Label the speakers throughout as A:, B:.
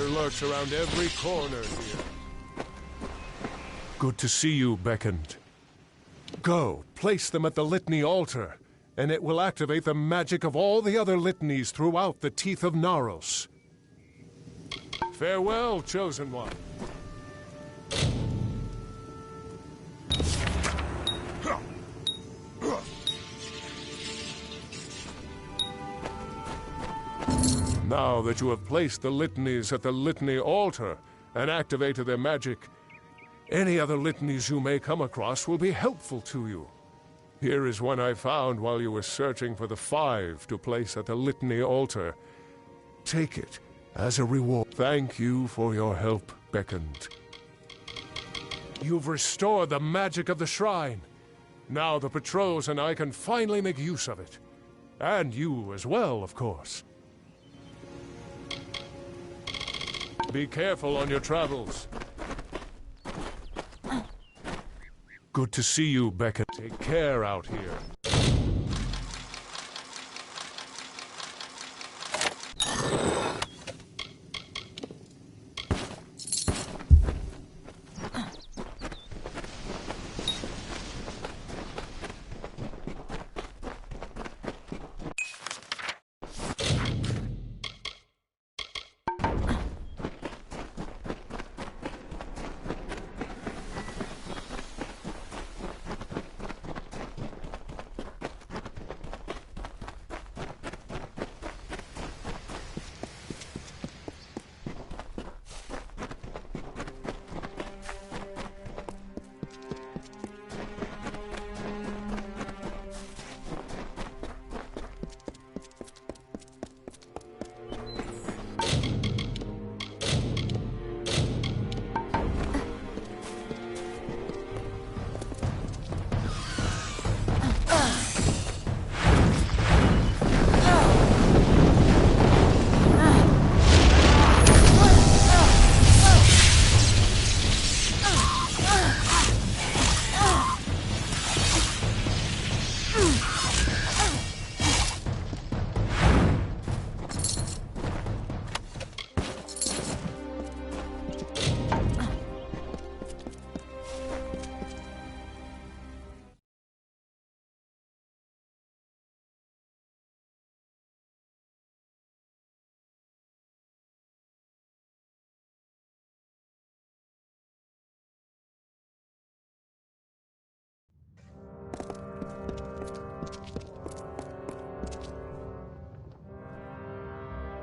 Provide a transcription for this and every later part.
A: lurks around every corner here. Good to see you, Beckoned. Go, place them at the litany altar, and it will activate the magic of all the other litanies throughout the Teeth of Naros. Farewell, Chosen One. Now that you have placed the litanies at the litany altar and activated their magic, any other litanies you may come across will be helpful to you. Here is one I found while you were searching for the 5 to place at the litany altar. Take it as a reward. Thank you for your help, Beckoned. You've restored the magic of the shrine. Now the patrols and I can finally make use of it. And you as well, of course. Be careful on your travels. Good to see you, Becca. Take care out here.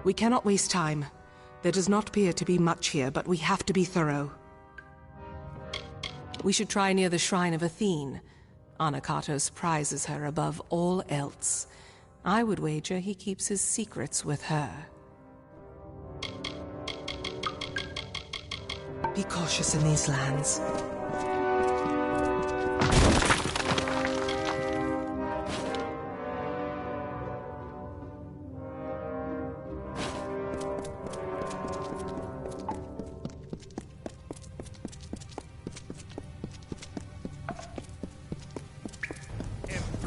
B: We cannot waste time. There does not appear to be much here, but we have to be thorough. We should try near the Shrine of Athene. Anakatos prizes her above all else. I would wager he keeps his secrets with her. Be cautious in these lands.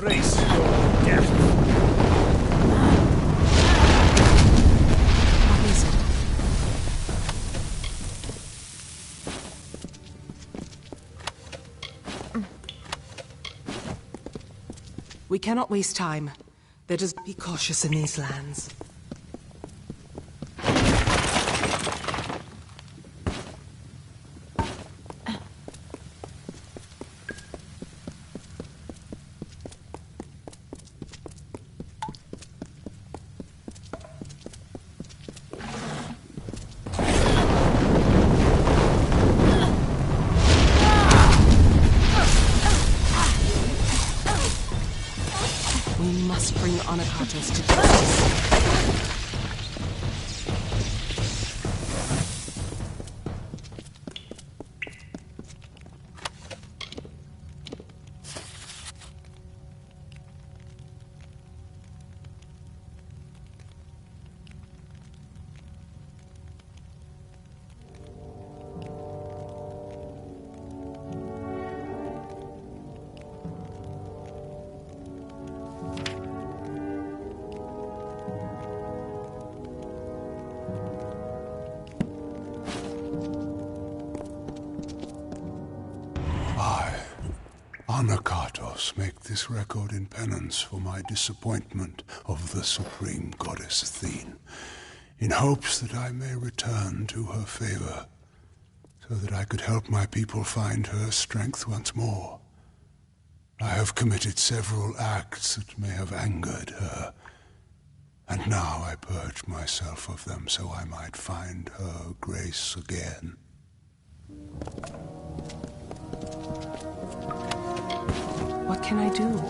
C: Embrace your death.
B: What is it? We cannot waste time. There does be cautious in these lands. We must bring Anakatos to justice.
D: Anakatos make this record in penance for my disappointment of the supreme goddess Athene, in hopes that I may return to her favor, so that I could help my people find her strength once more. I have committed several acts that may have angered her, and now I purge myself of them so I might find her grace again.
B: What can I do?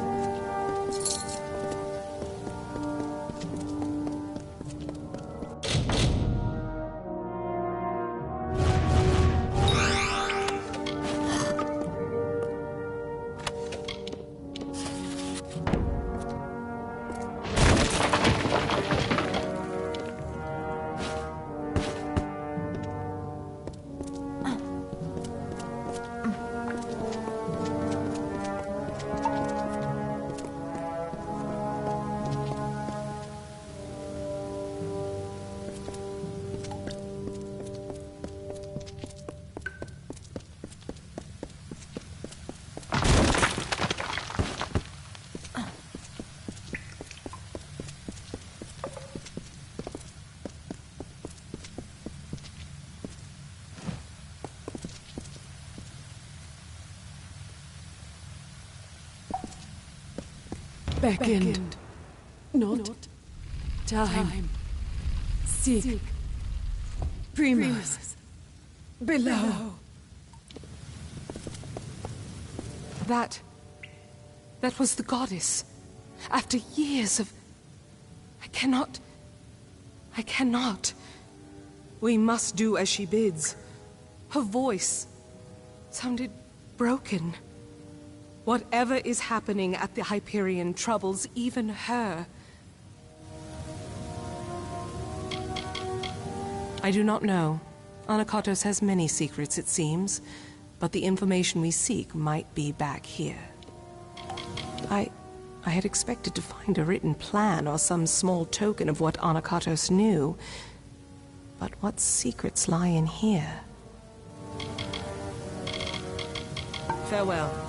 E: Beckoned, not time. Seek Primus below.
B: That was the goddess. After years of... I cannot. We must do as she bids. Her voice sounded broken. Whatever is happening at the Hyperion troubles even her. I do not know. Anakatos has many secrets, it seems, but the information we seek might be back here. I had expected to find a written plan or some small token of what Anakatos knew. But what secrets lie in here? Farewell.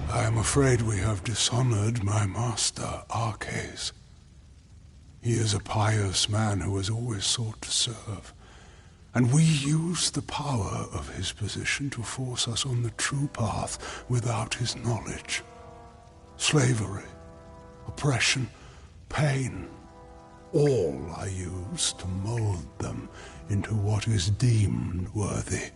D: I am afraid we have dishonored my master, Arches. He is a pious man who has always sought to serve, and we use the power of his position to force us on the true path without his knowledge. Slavery, oppression, pain, all are used to mold them into what is deemed worthy.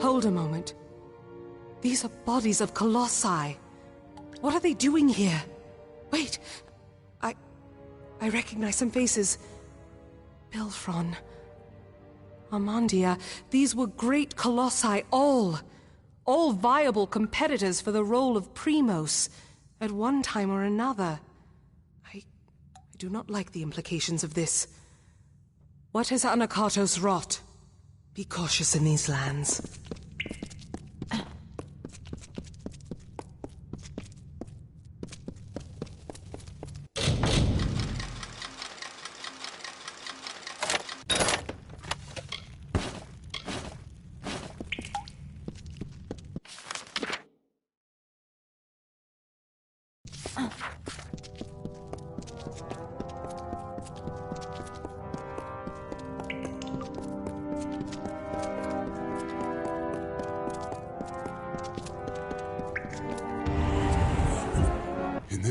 B: Hold a moment. These are bodies of colossi. What are they doing here? Wait. I recognize some faces. Bilfron. Amandia. These were great colossi, all viable competitors for the role of Primos at one time or another. I do not like the implications of this. What has Anakatos wrought? Be cautious in these lands.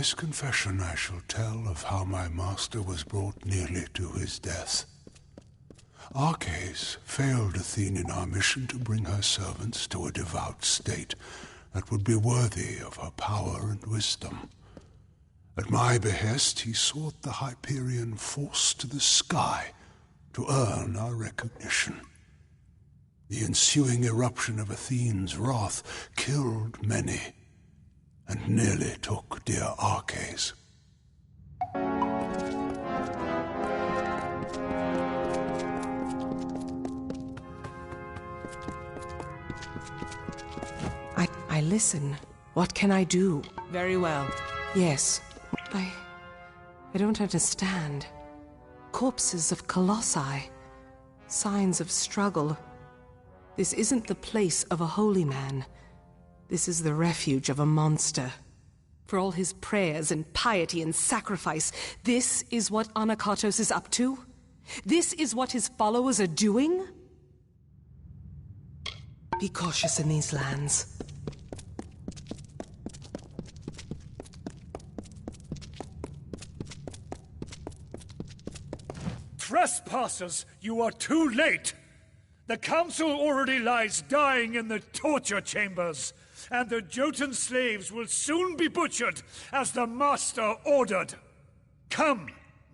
D: this confession I shall tell of how my master was brought nearly to his death. Arcais failed Athene in our mission to bring her servants to a devout state that would be worthy of her power and wisdom. At my behest, he sought the Hyperion force to the sky to earn our recognition. The ensuing eruption of Athene's wrath killed many, and nearly took dear Arcais.
B: I listen. What can I do? Very well. Yes. I don't understand. Corpses of colossi. Signs of struggle. This isn't the place of a holy man. This is the refuge of a monster. For all his prayers and piety and sacrifice, this is what Anakatos is up to? This is what his followers are doing? Be cautious in these lands.
C: Trespassers, you are too late! The council already lies dying in the torture chambers, and the Jotun slaves will soon be butchered as the master ordered. Come,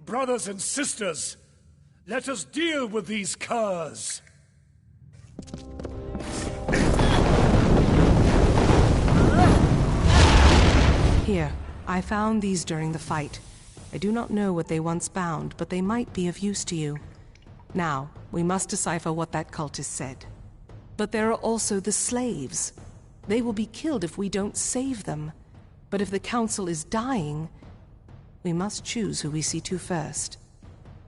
C: brothers and sisters, let us deal with these curs.
B: Here, I found these during the fight. I do not know what they once bound, but they might be of use to you. Now, we must decipher what that cultist said. But there are also the slaves. They will be killed if we don't save them. But if the council is dying, we must choose who we see to first.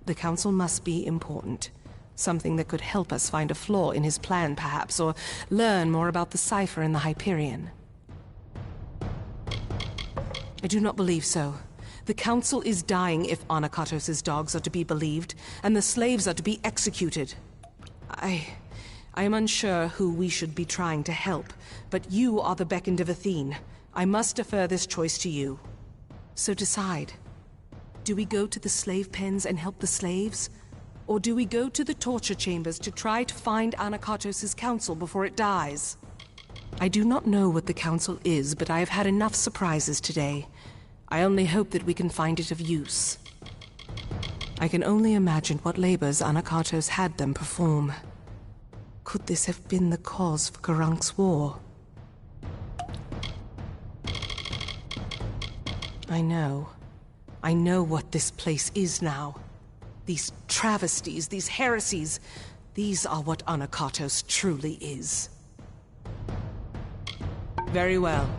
B: The council must be important. Something that could help us find a flaw in his plan, perhaps, or learn more about the cipher in the Hyperion. I do not believe so. The council is dying if Anakatos' dogs are to be believed, and the slaves are to be executed. I am unsure who we should be trying to help, but you are the beckoned of Athene. I must defer this choice to you. So decide. Do we go to the slave pens and help the slaves? Or do we go to the torture chambers to try to find Anakatos' council before it dies? I do not know what the council is, but I have had enough surprises today. I only hope that we can find it of use. I can only imagine what labors Anakatos had them perform. Could this have been the cause for Karank's war? I know what this place is now. These travesties, these heresies, these are what Anakatos truly is. Very well.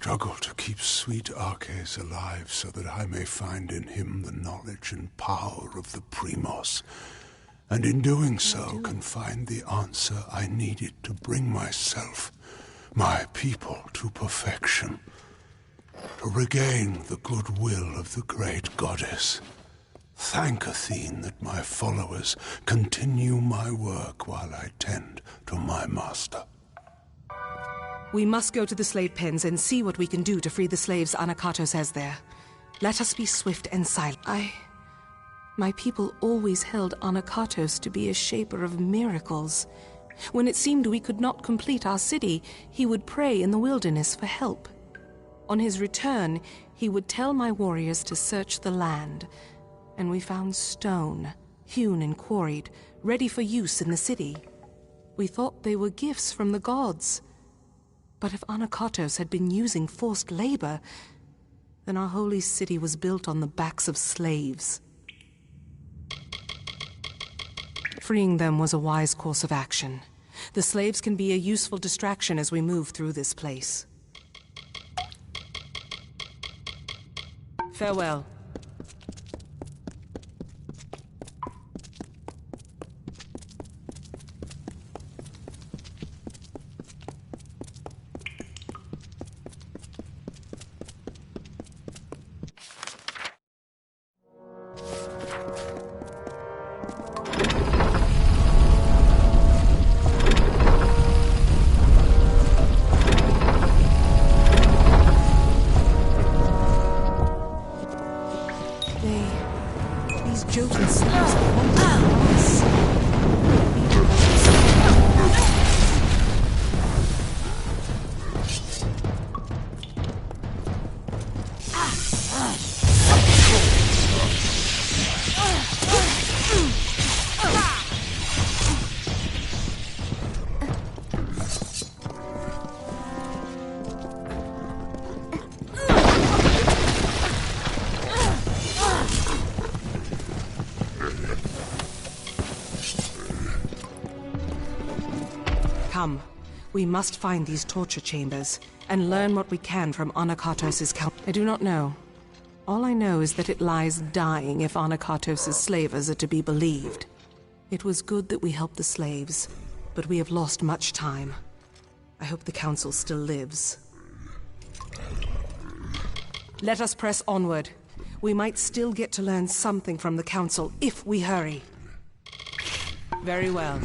D: struggle to keep sweet Arches alive so that I may find in him the knowledge and power of the Primos, and in doing so can find the answer I needed to bring myself, my people, to perfection, to regain the goodwill of the great goddess. Thank Athene that my followers continue my work while I tend to my master.
B: We must go to the slave pens and see what we can do to free the slaves Anakatos has there. Let us be swift and silent. My people always held Anakatos to be a shaper of miracles. When it seemed we could not complete our city, he would pray in the wilderness for help. On his return, he would tell my warriors to search the land, and we found stone, hewn and quarried, ready for use in the city. We thought they were gifts from the gods. But if Anakatos had been using forced labor, then our holy city was built on the backs of slaves. Freeing them was a wise course of action. The slaves can be a useful distraction as we move through this place. Farewell. These Jotun slaves are wanted for us. Come, we must find these torture chambers and learn what we can from Anakatos' count. I do not know. All I know is that it lies dying if Anakatos' slavers are to be believed. It was good that we helped the slaves, but we have lost much time. I hope the council still lives. Let us press onward. We might still get to learn something from the council if we hurry. Very well.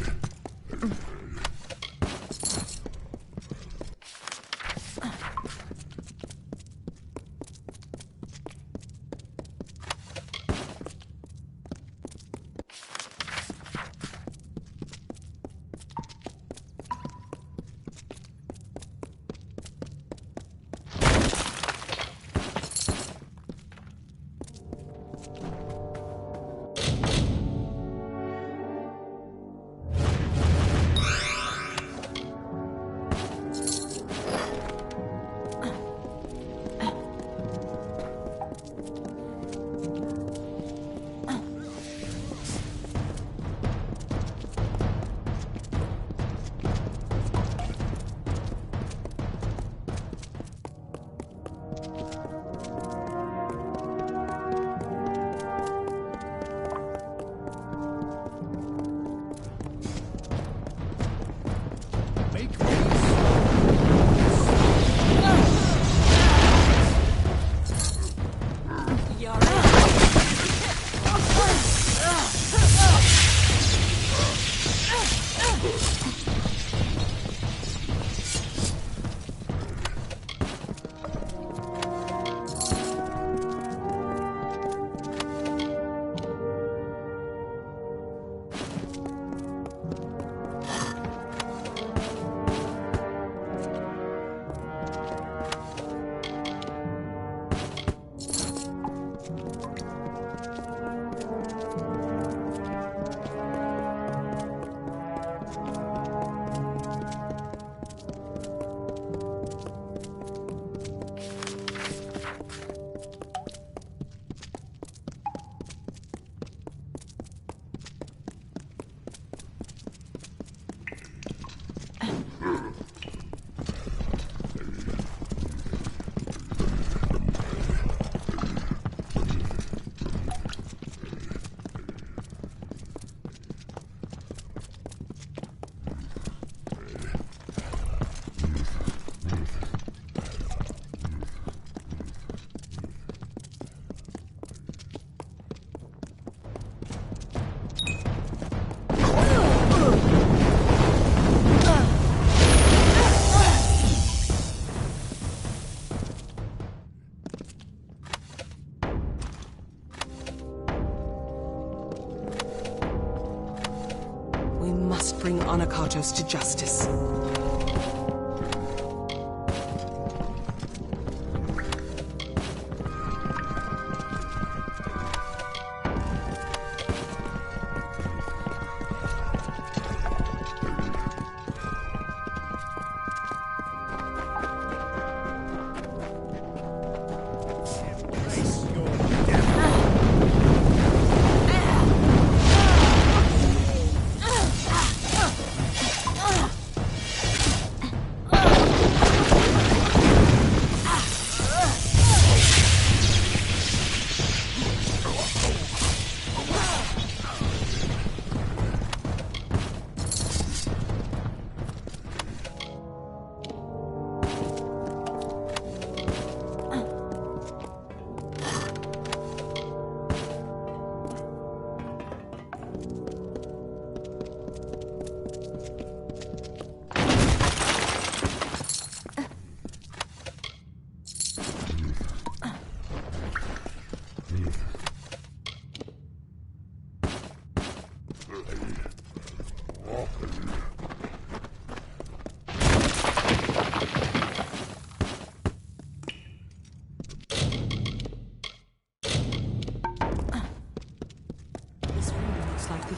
B: bring Anakatos to justice.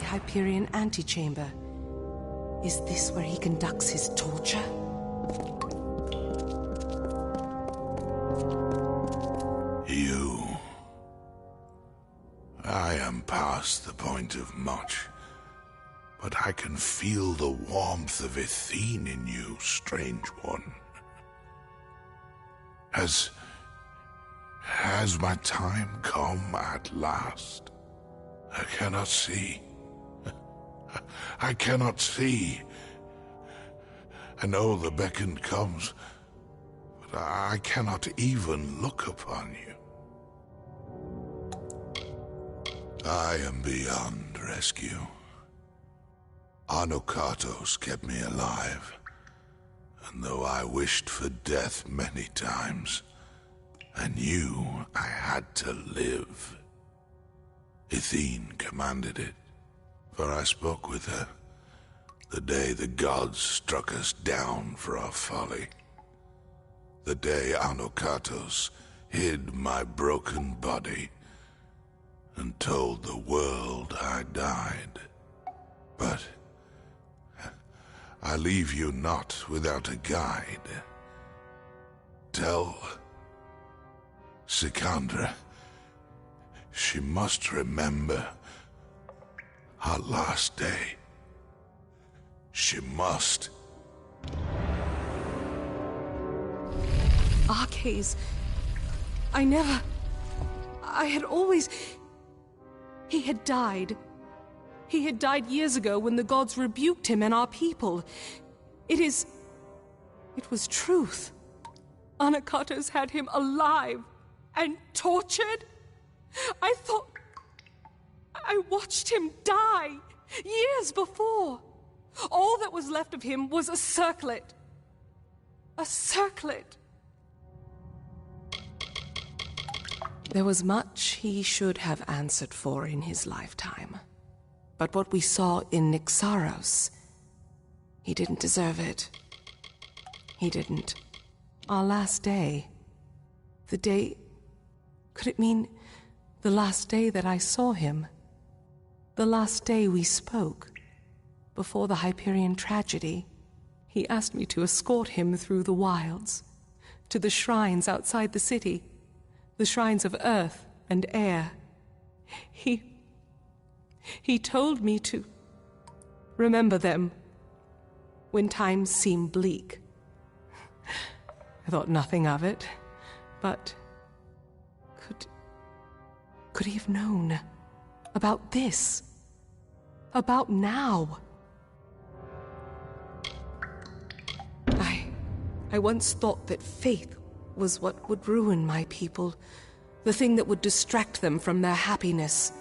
B: Hyperion antechamber. Is this where he conducts his torture?
D: I am past the point of much, but I can feel the warmth of Athene in you, strange one. Has my time come at last? I cannot see. I cannot see. I know the beckon comes, but I cannot even look upon you. I am beyond rescue. Anakatos kept me alive, and though I wished for death many times, I knew I had to live. Athene commanded it, for I spoke with her the day the gods struck us down for our folly. The day Anakatos hid my broken body and told the world I died. But I leave you not without a guide. Tell Sikandra she must remember our last day. She must.
B: Arcades. I had always... He had died. He had died years ago when the gods rebuked him and our people. It was truth. Anakatos had him alive and tortured. I watched him die years before. All that was left of him was a circlet. A circlet. There was much he should have answered for in his lifetime. But what we saw in Nyxaros, he didn't deserve it. He didn't. Our last day. The day... Could it mean the last day that I saw him? The last day we spoke? Before the Hyperion tragedy, he asked me to escort him through the wilds, to the shrines outside the city, the shrines of earth and air. He told me to remember them when times seem bleak. I thought nothing of it, but could he have known about this? About now? I once thought that faith was what would ruin my people, the thing that would distract them from their happiness.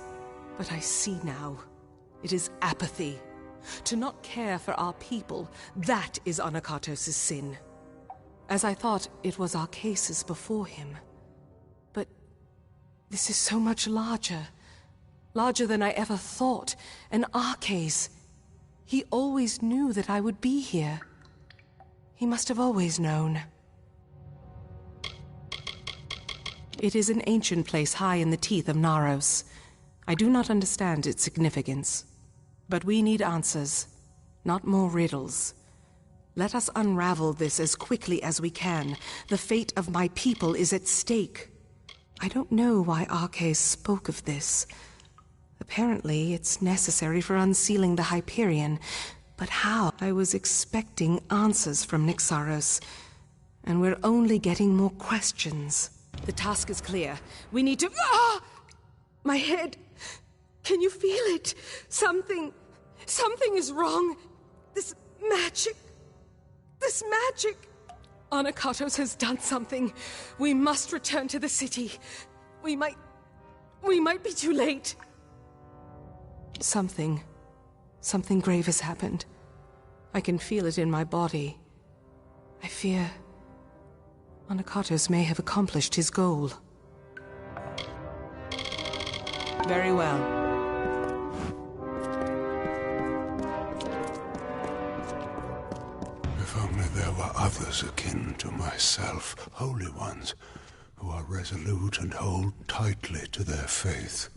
B: But I see now, it is apathy. To not care for our people, that is Anakatos' sin. As I thought it was Arceus before him. But this is so much larger. Larger than I ever thought. An Arceus. He always knew that I would be here. He must have always known. It is an ancient place high in the teeth of Naros. I do not understand its significance. But we need answers, not more riddles. Let us unravel this as quickly as we can. The fate of my people is at stake. I don't know why Arcais spoke of this. Apparently, it's necessary for unsealing the Hyperion. But how? I was expecting answers from Nyxaros, and we're only getting more questions. The task is clear. We need to... Ah! My head! Can you feel it? Something is wrong. This magic... Anakatos has done something. We must return to the city. We might be too late. Something grave has happened. I can feel it in my body. I fear Anakatos may have accomplished his goal. Very well.
D: If only there were others akin to myself, holy ones, who are resolute and hold tightly to their faith.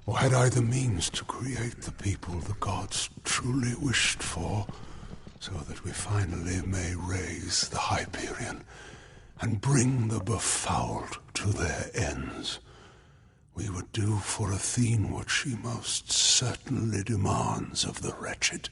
D: Or had I the means to create the people the gods truly wished for, so that we finally may raise the Hyperion and bring the befouled to their ends, we would do for Athene what she most certainly demands of the wretched.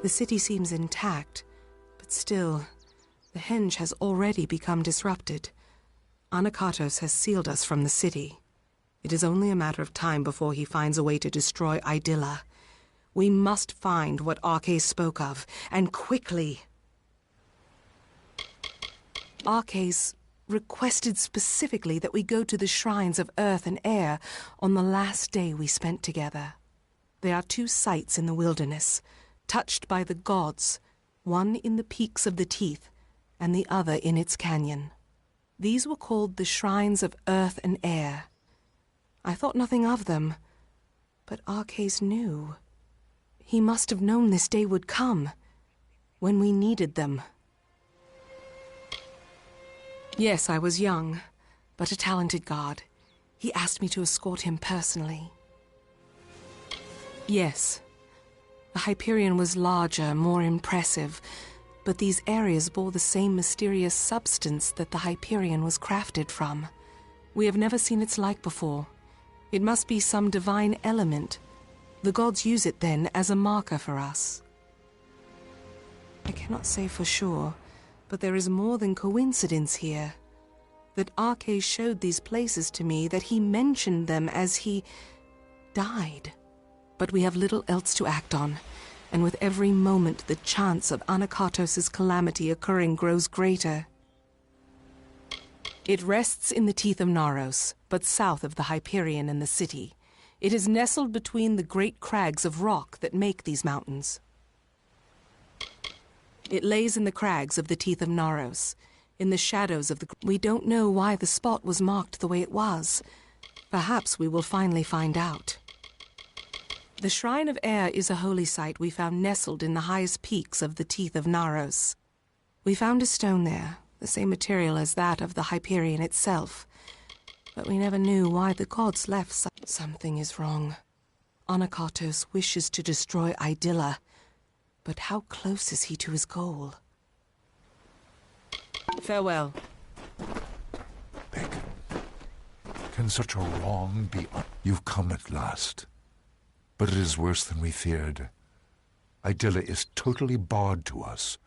B: The city seems intact, but still, the henge has already become disrupted. Anakatos has sealed us from the city. It is only a matter of time before he finds a way to destroy Idylla. We must find what Arcais spoke of, and quickly. Arcais requested specifically that we go to the shrines of earth and air on the last day we spent together. There are 2 sites in the wilderness, touched by the gods, one in the peaks of the Teeth, and the other in its canyon. These were called the shrines of earth and air. I thought nothing of them, but Arcais knew. He must have known this day would come, when we needed them. Yes, I was young, but a talented guard. He asked me to escort him personally. Yes, the Hyperion was larger, more impressive, but these areas bore the same mysterious substance that the Hyperion was crafted from. We have never seen its like before. It must be some divine element. The gods use it then as a marker for us. I cannot say for sure, but there is more than coincidence here. That Arcais showed these places to me, that he mentioned them as he died. But we have little else to act on, and with every moment the chance of Anakatos' calamity occurring grows greater. It rests in the Teeth of Naros, but south of the Hyperion and the city. It is nestled between the great crags of rock that make these mountains. It lays in the crags of the Teeth of Naros, in the shadows of the... We don't know why the spot was marked the way it was. Perhaps we will finally find out. The Shrine of Air is a holy site we found nestled in the highest peaks of the Teeth of Naros. We found a stone there, the same material as that of the Hyperion itself. But we never knew why the gods left. Something is wrong. Anakatos wishes to destroy Idylla. But how close is he to his goal? Farewell.
F: Beck, can such a wrong be... You've come at last. But it is worse than we feared. Idylla is totally barred to us.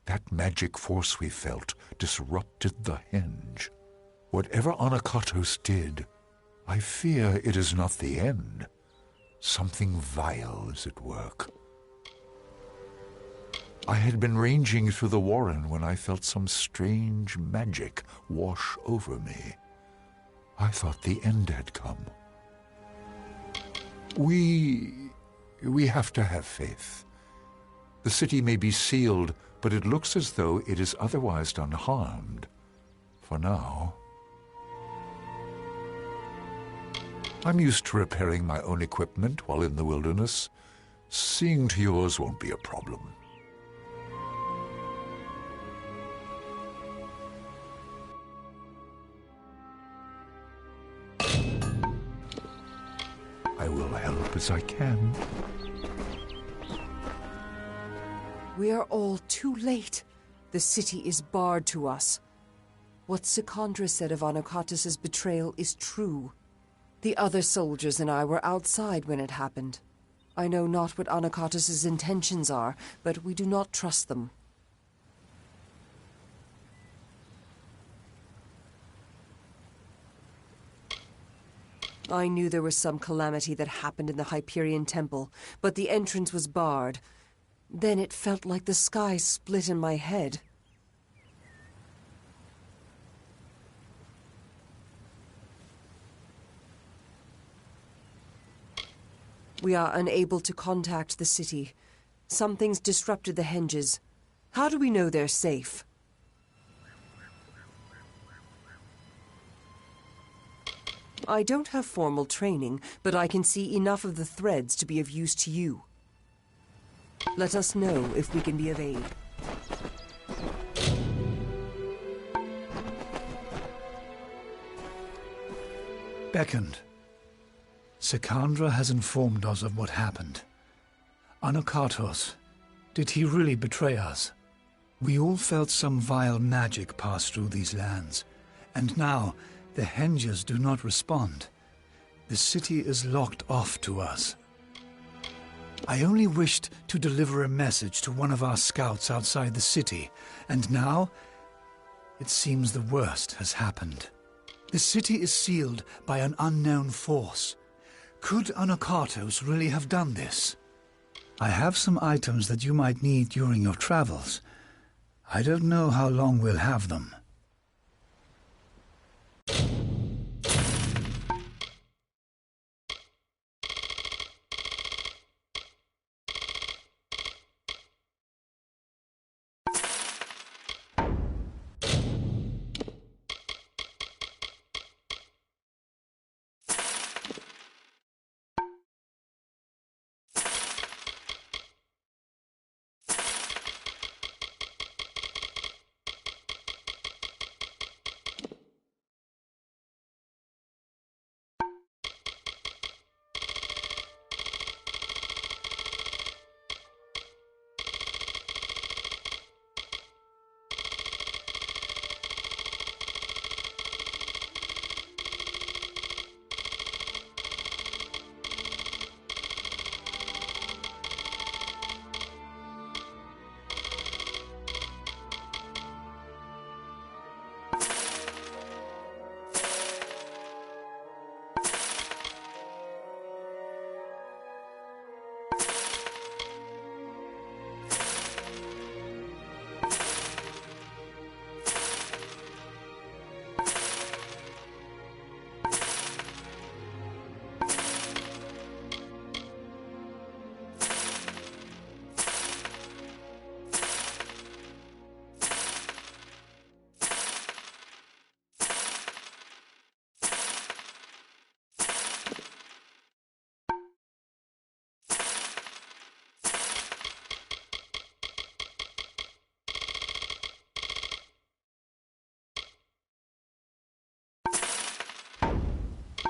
F: That magic force we felt disrupted the henge. Whatever Anakatos did, I fear it is not the end. Something vile is at work. I had been ranging through the warren when I felt some strange magic wash over me. I thought the end had come. We have to have faith. The city may be sealed, but it looks as though it is otherwise unharmed. For now. I'm used to repairing my own equipment while in the wilderness. Seeing to yours won't be a problem. I will help as I can.
E: We are all too late. The city is barred to us. What Sikandra said of Anakatos' betrayal is true. The other soldiers and I were outside when it happened. I know not what Anakatos' intentions are, but we do not trust them. I knew there was some calamity that happened in the Hyperion Temple, but the entrance was barred. Then it felt like the sky split in my head. We are unable to contact the city. Something's disrupted the henges. How do we know they're safe? I don't have formal training, but I can see enough of the threads to be of use to you. Let us know if we can be of aid.
C: Beckoned. Sikandra has informed us of what happened. Anakatos, did he really betray us? We all felt some vile magic pass through these lands, and now the henges do not respond. The city is locked off to us. I only wished to deliver a message to one of our scouts outside the city, and now it seems the worst has happened. The city is sealed by an unknown force. Could Anakatos really have done this? I have some items that you might need during your travels. I don't know how long we'll have them.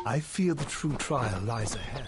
C: I fear the true trial lies ahead.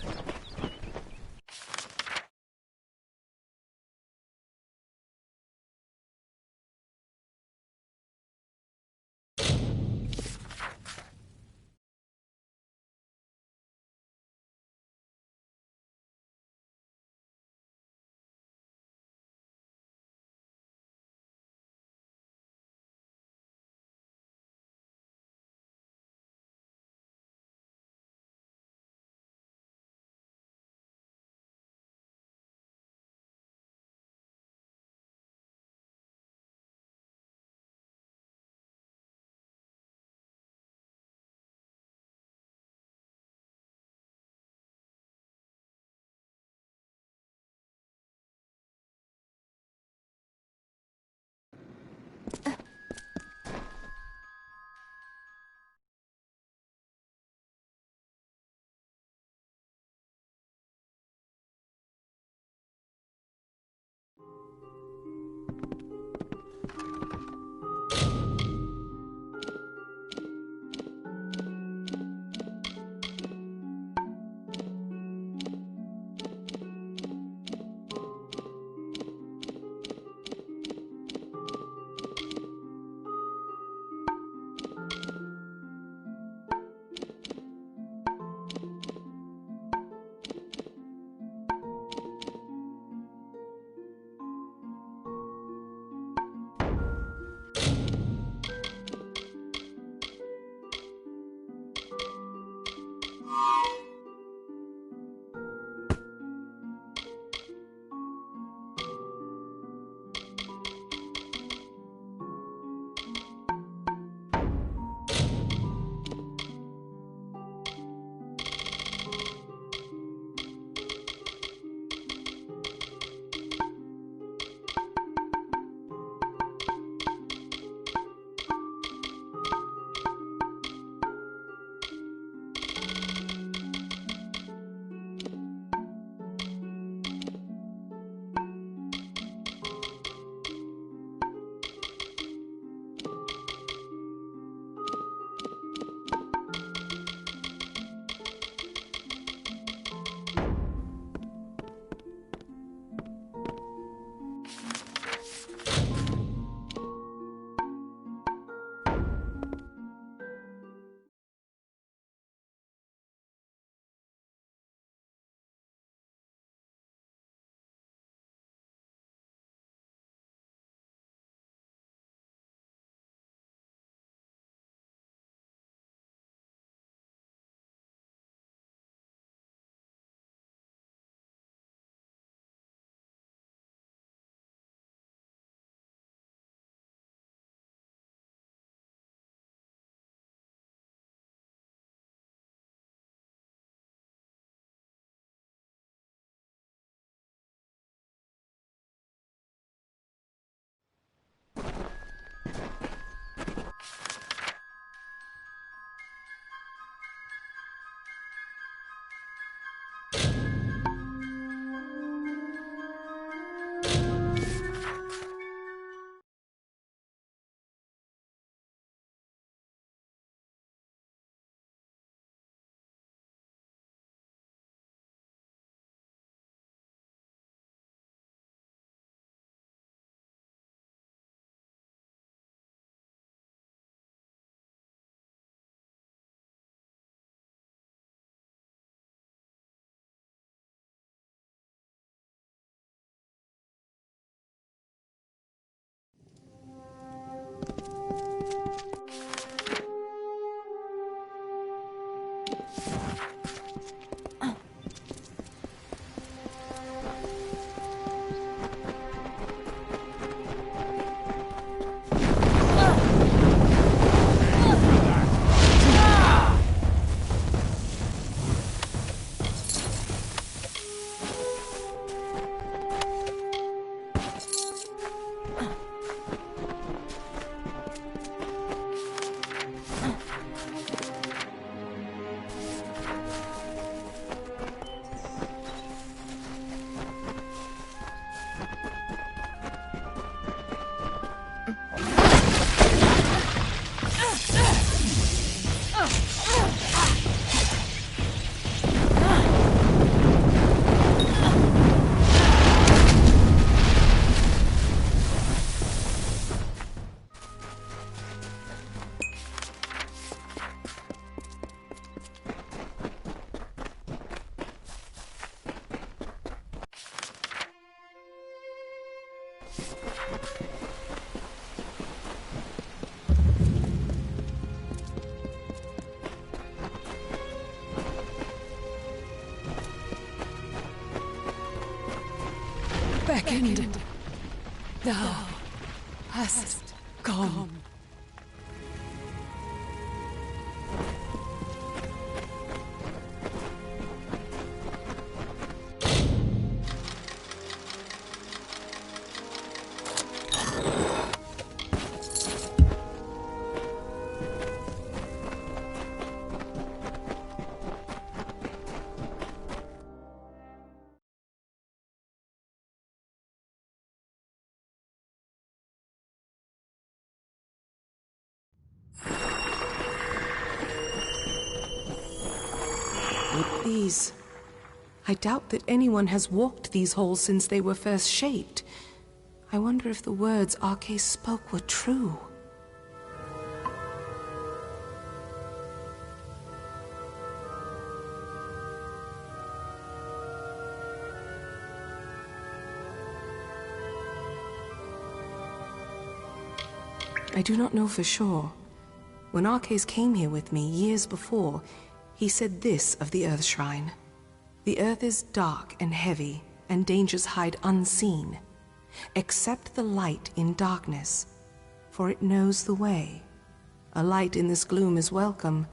B: beckoned. Thou hast come. These... I doubt that anyone has walked these halls since they were first shaped. I wonder if the words Arcais spoke were true. I do not know for sure. When Arcais came here with me years before, he said this of the Earth Shrine. The earth is dark and heavy, and dangers hide unseen. Accept the light in darkness, for it knows the way. A light in this gloom is welcome,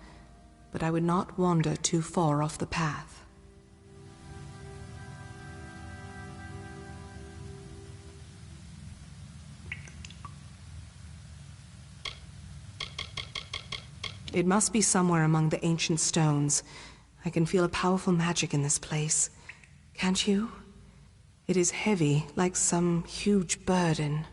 B: but I would not wander too far off the path. It must be somewhere among the ancient stones. I can feel a powerful magic in this place. Can't you? It is heavy, like some huge burden.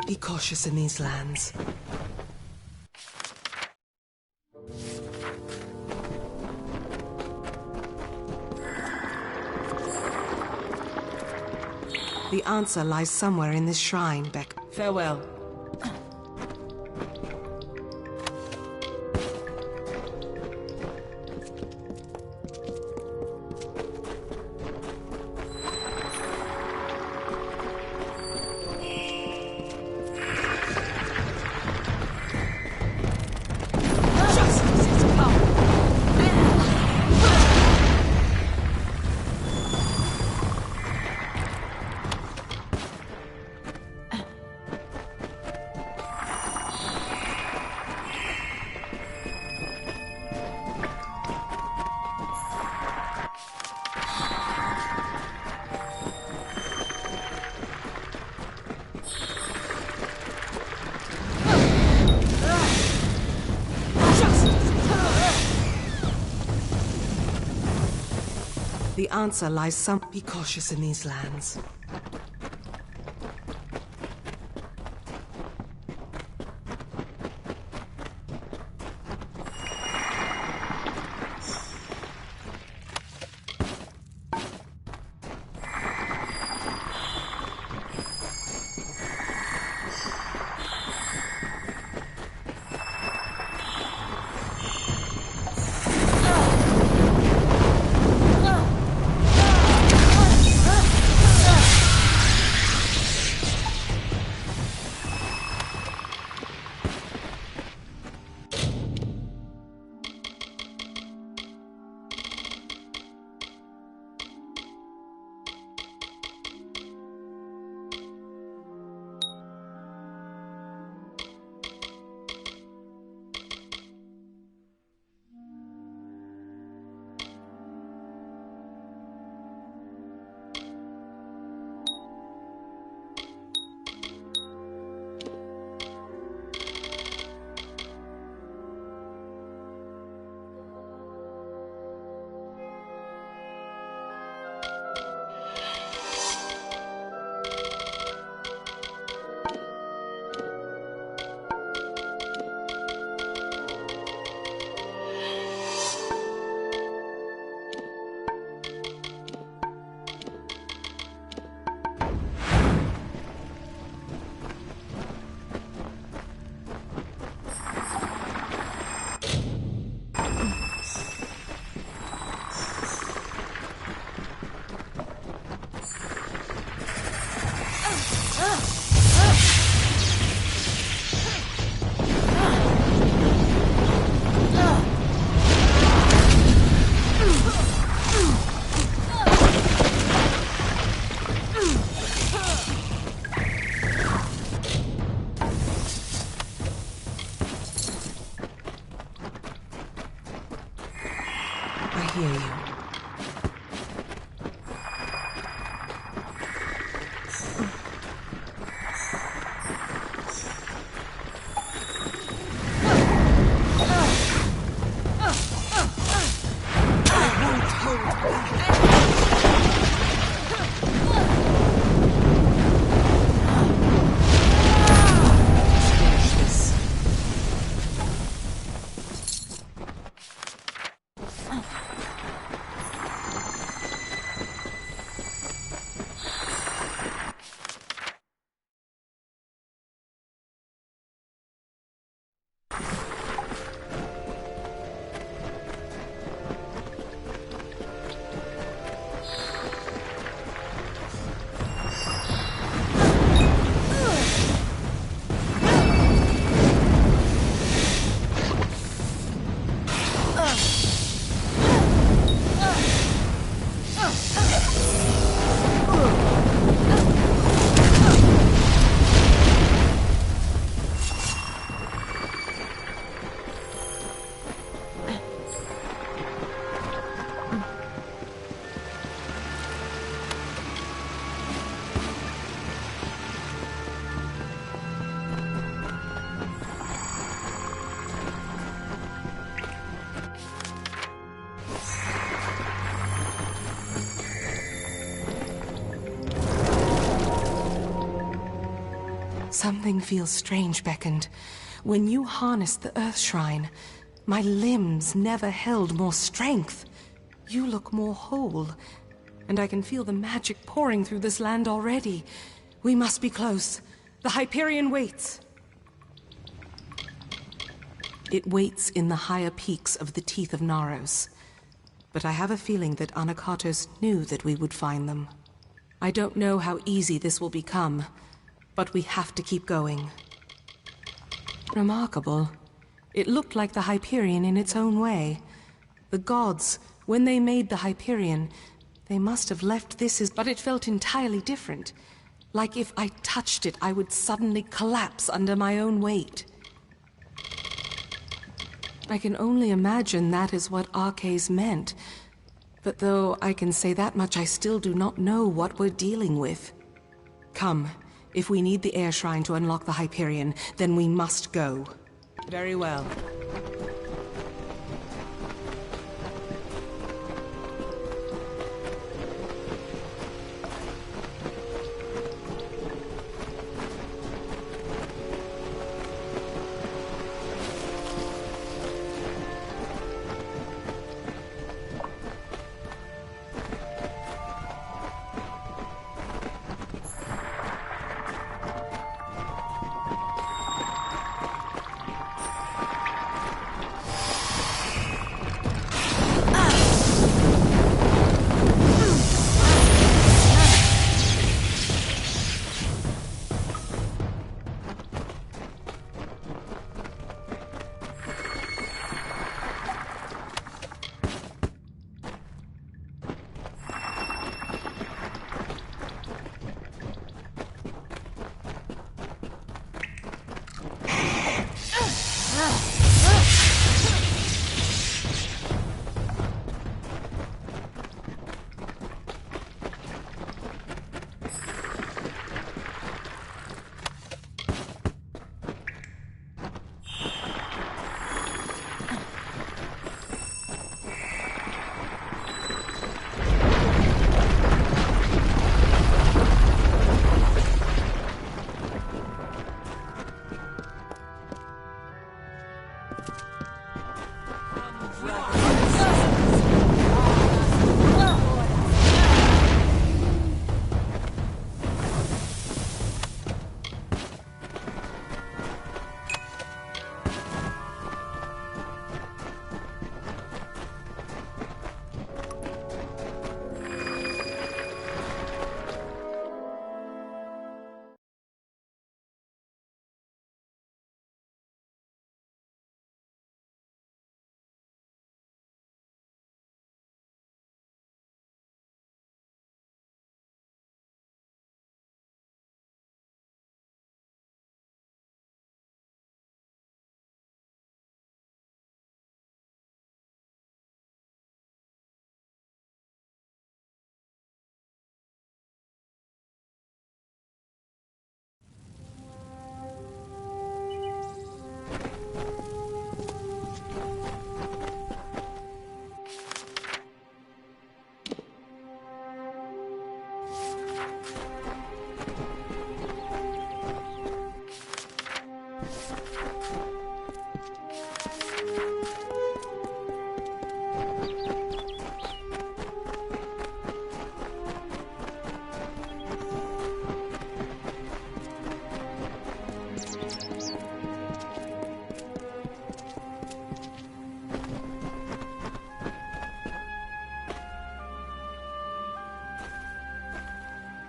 B: Be cautious in these lands. The answer lies somewhere in this shrine, Beck. Farewell. The answer lies some... Be cautious in these lands. I hear you. Something feels strange, Beckoned. When you harnessed the Earth Shrine, my limbs never held more strength. You look more whole, and I can feel the magic pouring through this land already. We must be close. The Hyperion waits. It waits in the higher peaks of the Teeth of Naros. But I have a feeling that Anakatos knew that we would find them. I don't know how easy this will become, but we have to keep going. Remarkable. It looked like the Hyperion in its own way. The gods, when they made the Hyperion, they must have left this as... But it felt entirely different. Like if I touched it, I would suddenly collapse under my own weight. I can only imagine that is what Arches meant. But though I can say that much, I still do not know what we're dealing with. Come. If we need the Air Shrine to unlock the Hyperion, then we must go. Very well.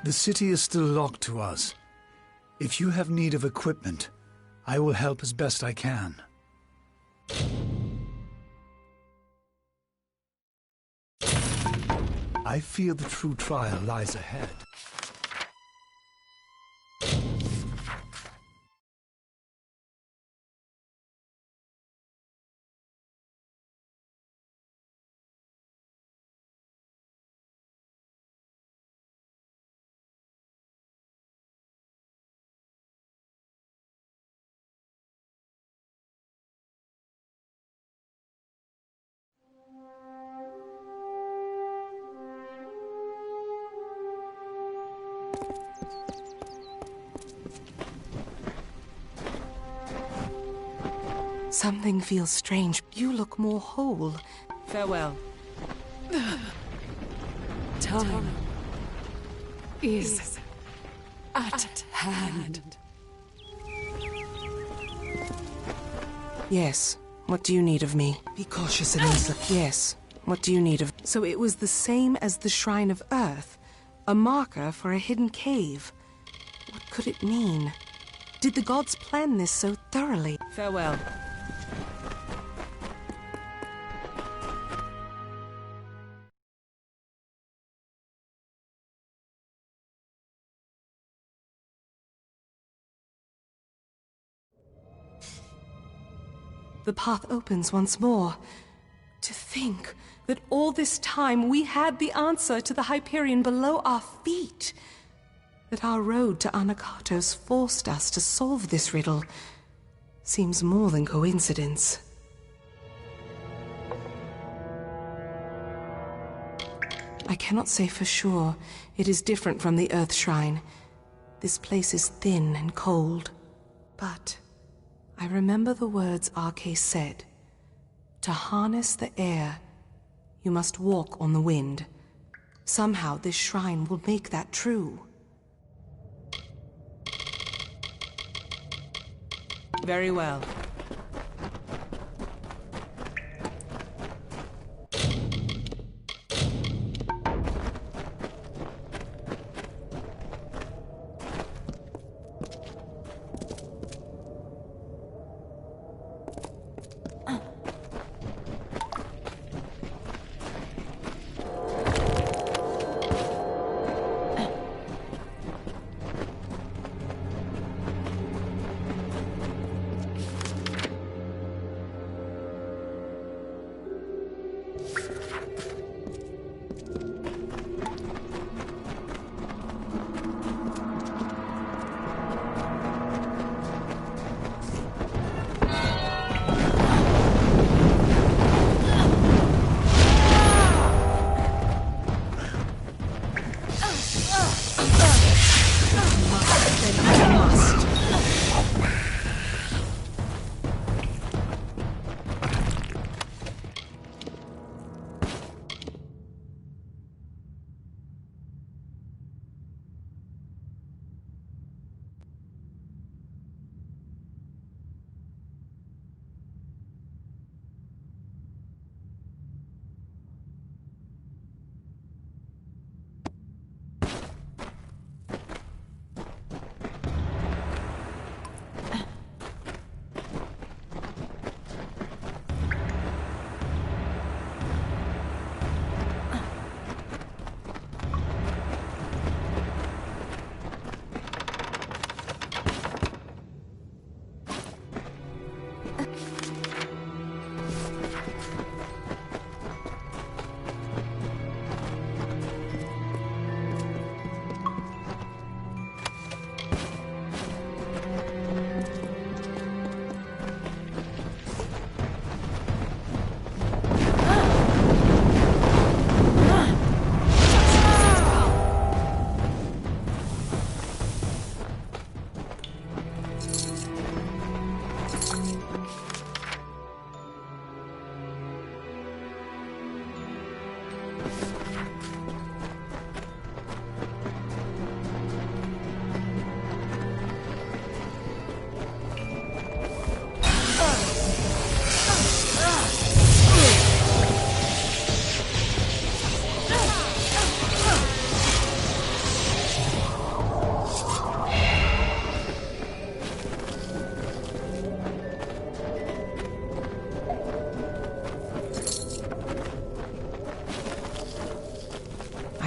C: The city is still locked to us. If you have need of equipment, I will help as best I can. I fear the true trial lies ahead.
B: Something feels strange. You look more whole.
E: Farewell. Time is at hand.
B: Yes. What do you need of me? Be cautious, Anissa. Yes. What do you need of... So it was the same as the Shrine of Earth. A marker for a hidden cave. What could it mean? Did the gods plan this so thoroughly?
E: Farewell.
B: The path opens once more. To think that all this time we had the answer to the Hyperion below our feet. That our road to Anakatos forced us to solve this riddle seems more than coincidence. I cannot say for sure. It is different from the Earth Shrine. This place is thin and cold. But I remember the words Arke said. To harness the air, you must walk on the wind. Somehow this shrine will make that true.
E: Very well.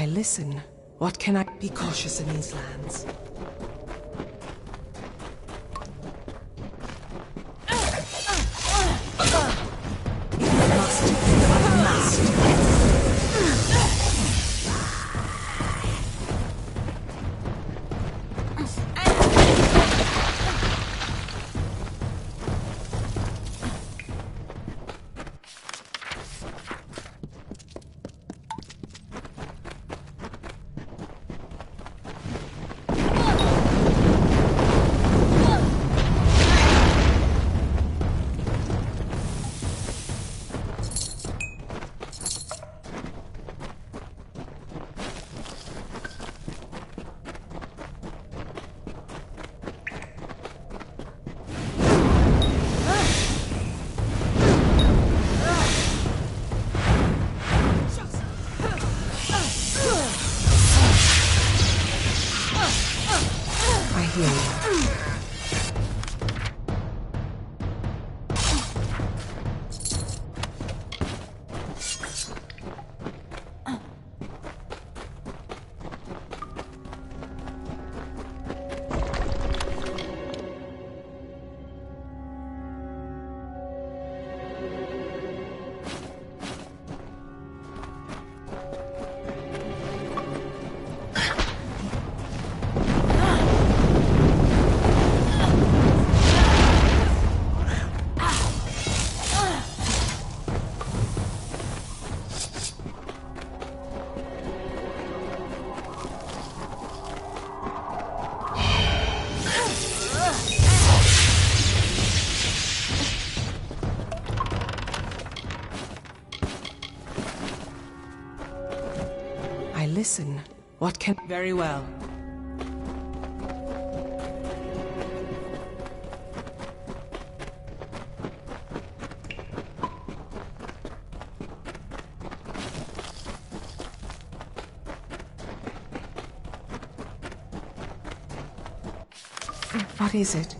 B: I listen. What can I... Be cautious in these lands. Listen. What can... Very well. What is it?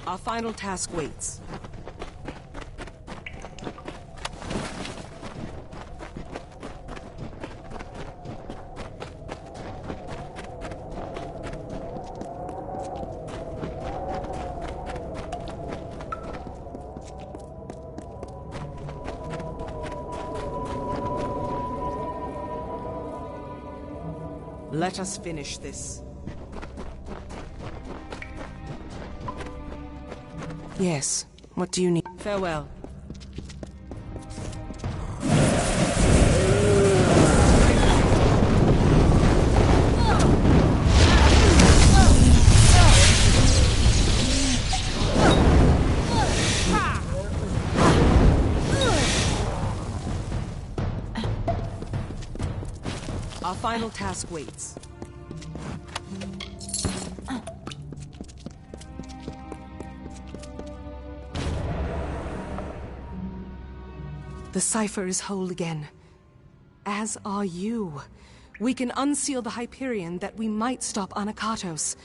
B: Our final task waits. Let us finish this. Yes. What do you need? Farewell. Our final task waits. The cipher is whole again. As are you. We can unseal the Hyperion that we might stop Anakatos.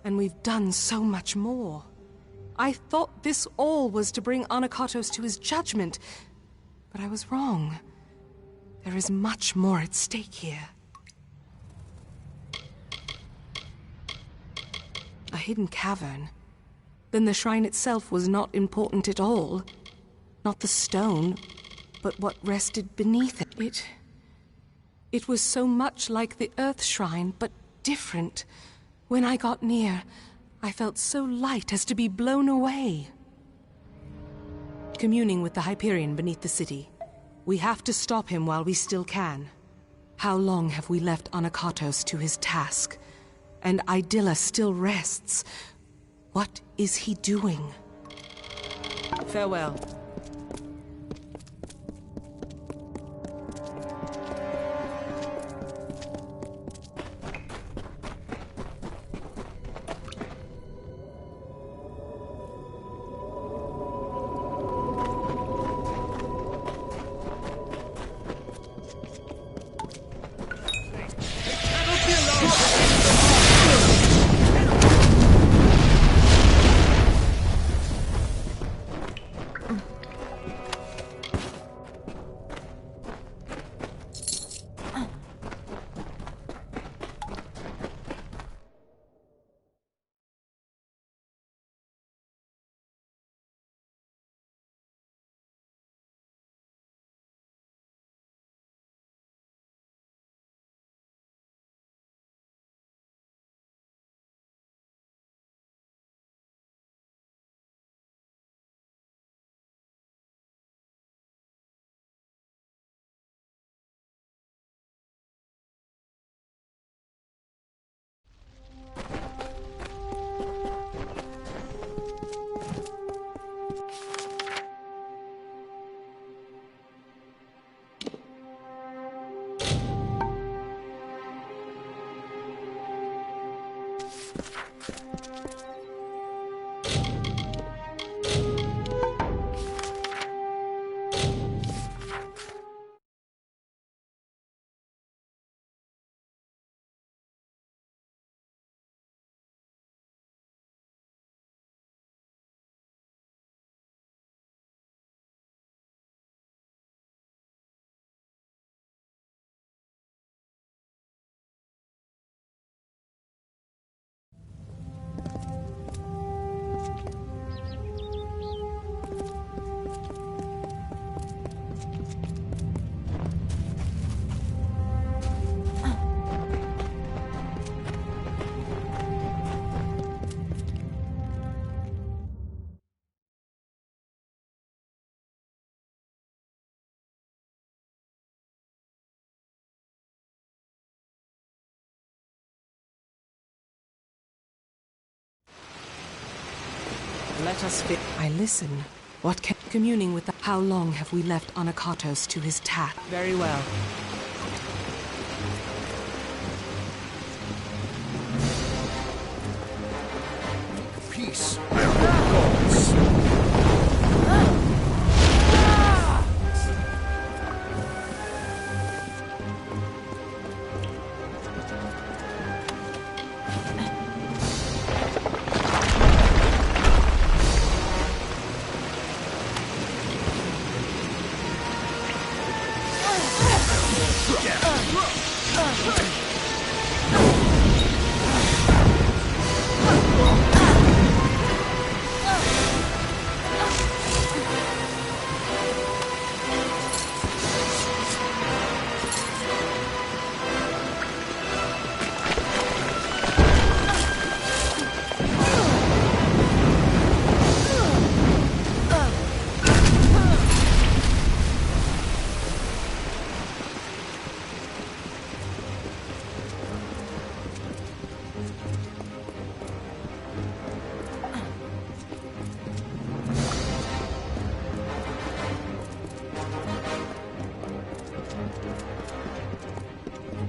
B: And we've done so much more. I thought this all was to bring Anakatos to his judgment. But I was wrong. There is much more at stake here. A hidden cavern. Then the shrine itself was not important at all. Not the stone, but what rested beneath it. It was so much like the Earth Shrine, but different. When I got near, I felt so light as to be blown away. Communing with the Hyperion beneath the city. We have to stop him while we still can. How long have we left Anakatos to his task? And Idylla still rests. What is he doing? Farewell. Let us fit. I listen. What can... Communing with the... How long have we left Anakatos to his task? Very well.
C: Peace. Gods.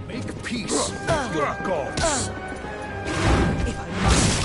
C: Make peace. Gods.
B: If I must...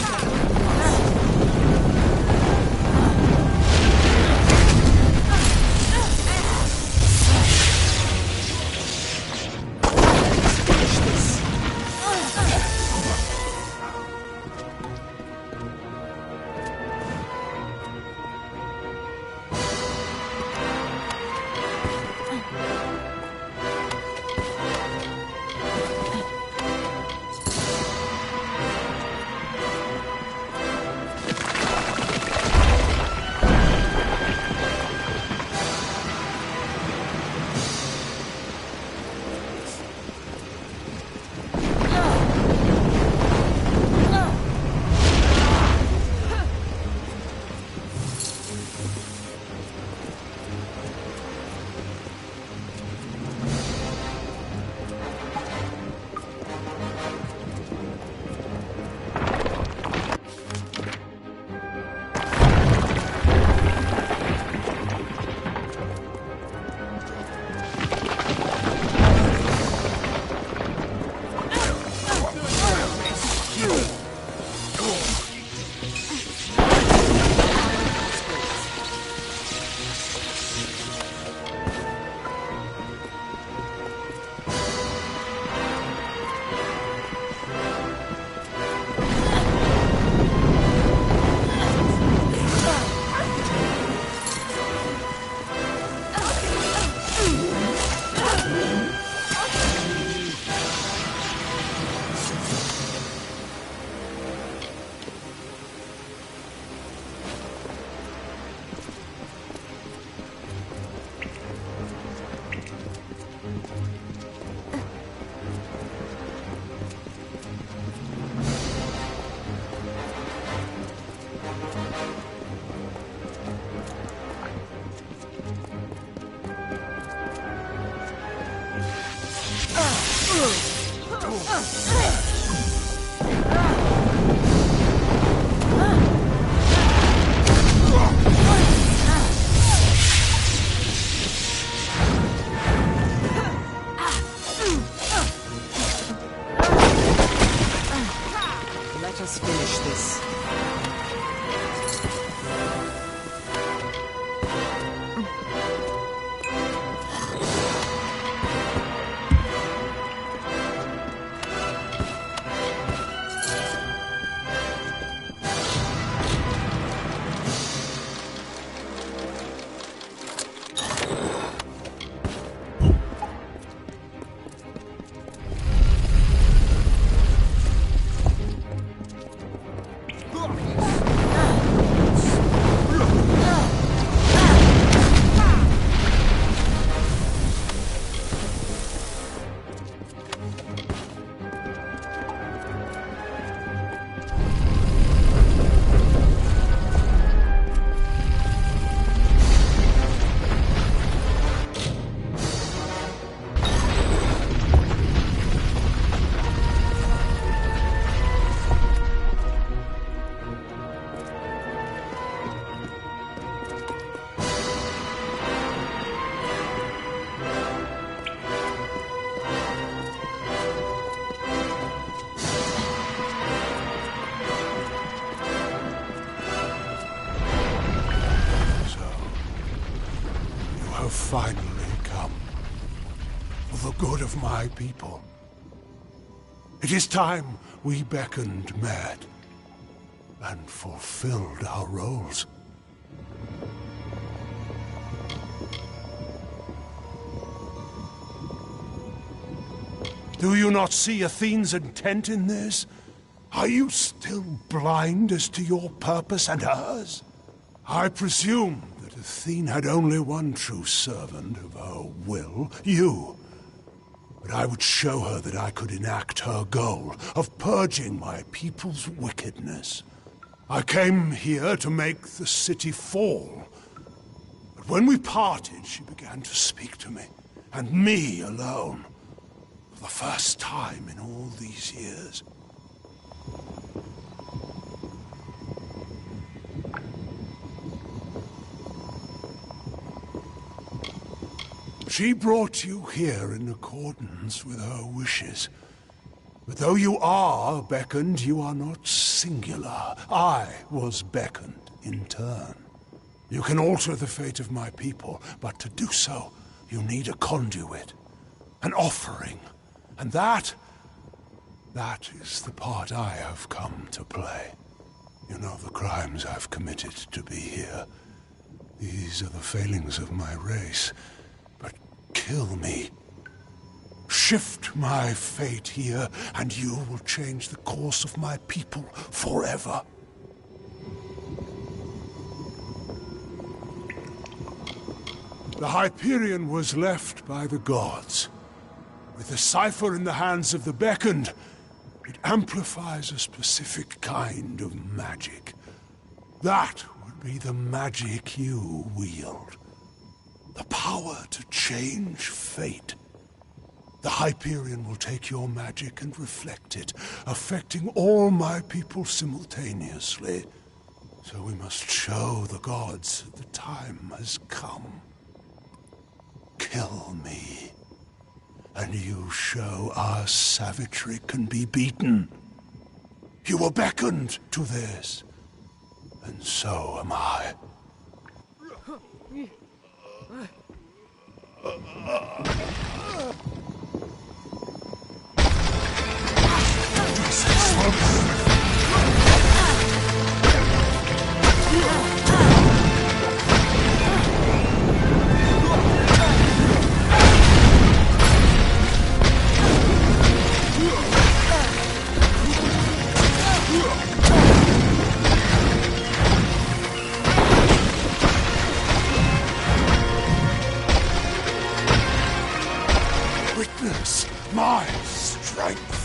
B: Let us finish this.
D: Finally come for the good of my people. It is time we beckoned met and fulfilled our roles. Do you not see Athene's intent in this? Are you still blind as to your purpose and hers? I presume that Athene had only one true servant of her will, you. But I would show her that I could enact her goal of purging my people's wickedness. I came here to make the city fall. But when we parted, she began to speak to me, and me alone, for the first time in all these years. She brought you here in accordance with her wishes. But though you are beckoned, you are not singular. I was beckoned in turn. You can alter the fate of my people, but to do so, you need a conduit, an offering. And that is the part I have come to play. You know the crimes I've committed to be here. These are the failings of my race. But kill me. Shift my fate here, and you will change the course of my people forever. The Hyperion was left by the gods. With the cipher in the hands of the beckoned, it amplifies a specific kind of magic. That would be the magic you wield. The power to change fate. The Hyperion will take your magic and reflect it, affecting all my people simultaneously. So we must show the gods that the time has come. Kill me, and you show our savagery can be beaten. You were beckoned to this, and so am I. Witness my strength.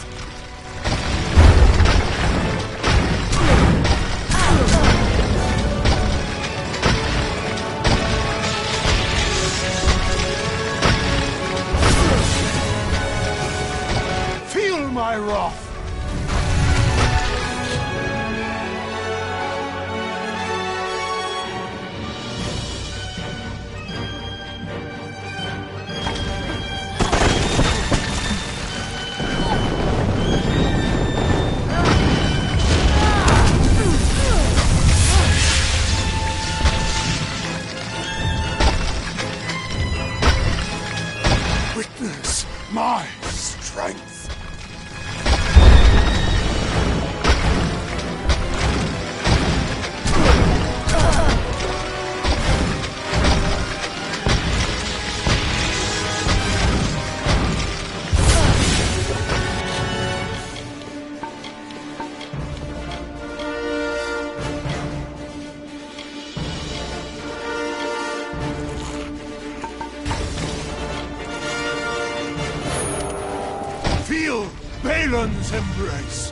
D: Valen's embrace.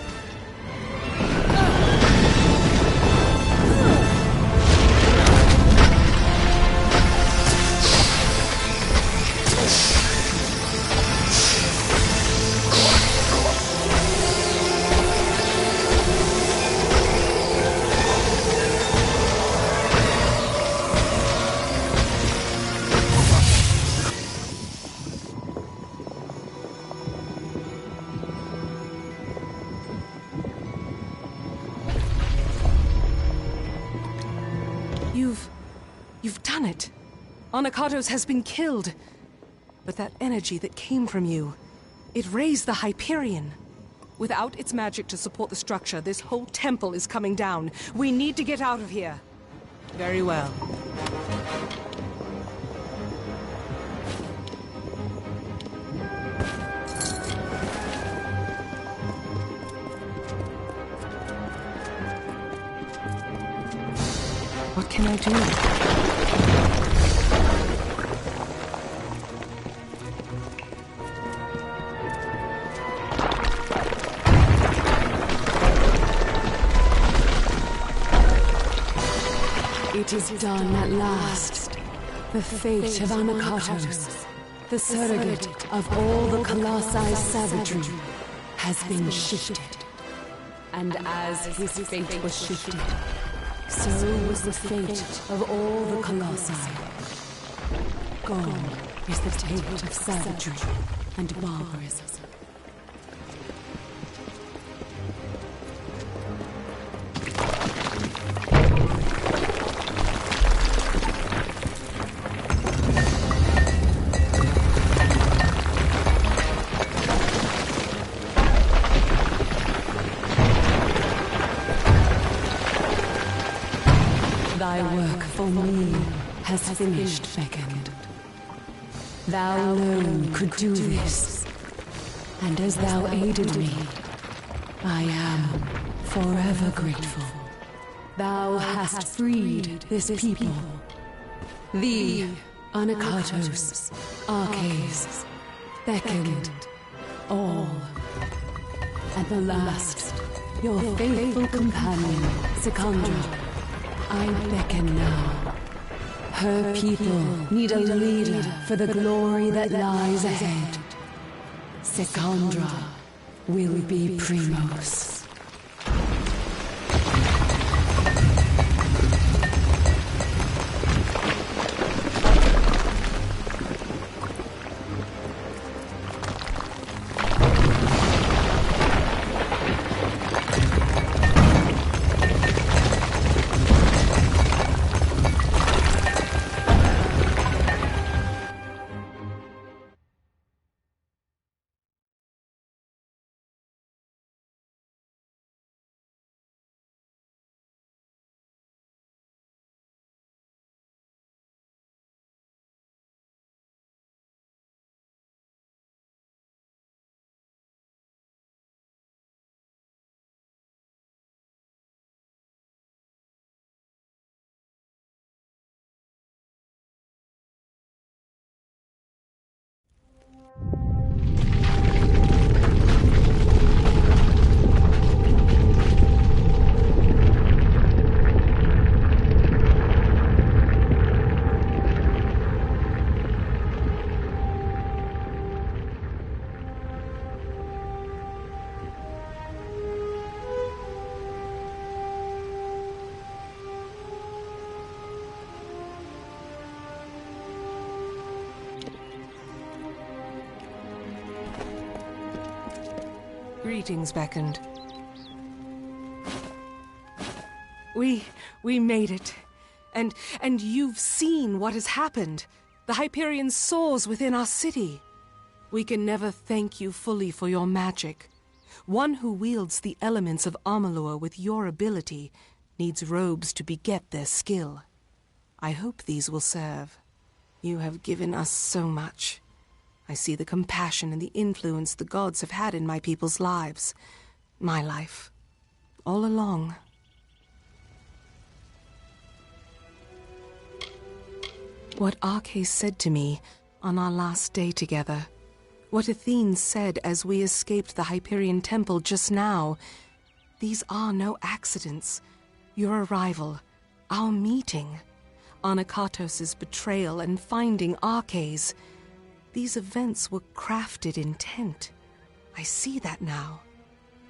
B: You've done it. Anakatos has been killed. But that energy that came from you, it raised the Hyperion. Without its magic to support the structure, this whole temple is coming down. We need to get out of here. Very well. What can I do?
G: It is done at last. The fate of Anakatos, the surrogate of all the Colossi savagery, has been shifted. And as his fate was shifted, so was the fate of all the Colossi. Gone is the taint of savagery and barbarism. Thy work for me has finished, Fecund. Thou alone could do this, and as thou aided me, I am forever grateful. Thou hast freed this people. Thee, Anakatos, Arches, Fecund, all. At the last, your faithful companion, Secondra, I beckon now. Her people need a leader for the glory that lies ahead. Secondra will be Primos.
B: Greetings, Fecund. We made it. And you've seen what has happened. The Hyperion soars within our city. We can never thank you fully for your magic. One who wields the elements of Amalur with your ability needs robes to beget their skill. I hope these will serve. You have given us so much. I see the compassion and the influence the gods have had in my people's lives. My life. All along. What Arches said to me on our last day together What Athene said as we escaped the Hyperion Temple just now, these are no accidents. Your arrival, our meeting, Anakatos' betrayal and finding Arches. These events were crafted intent. I see that now.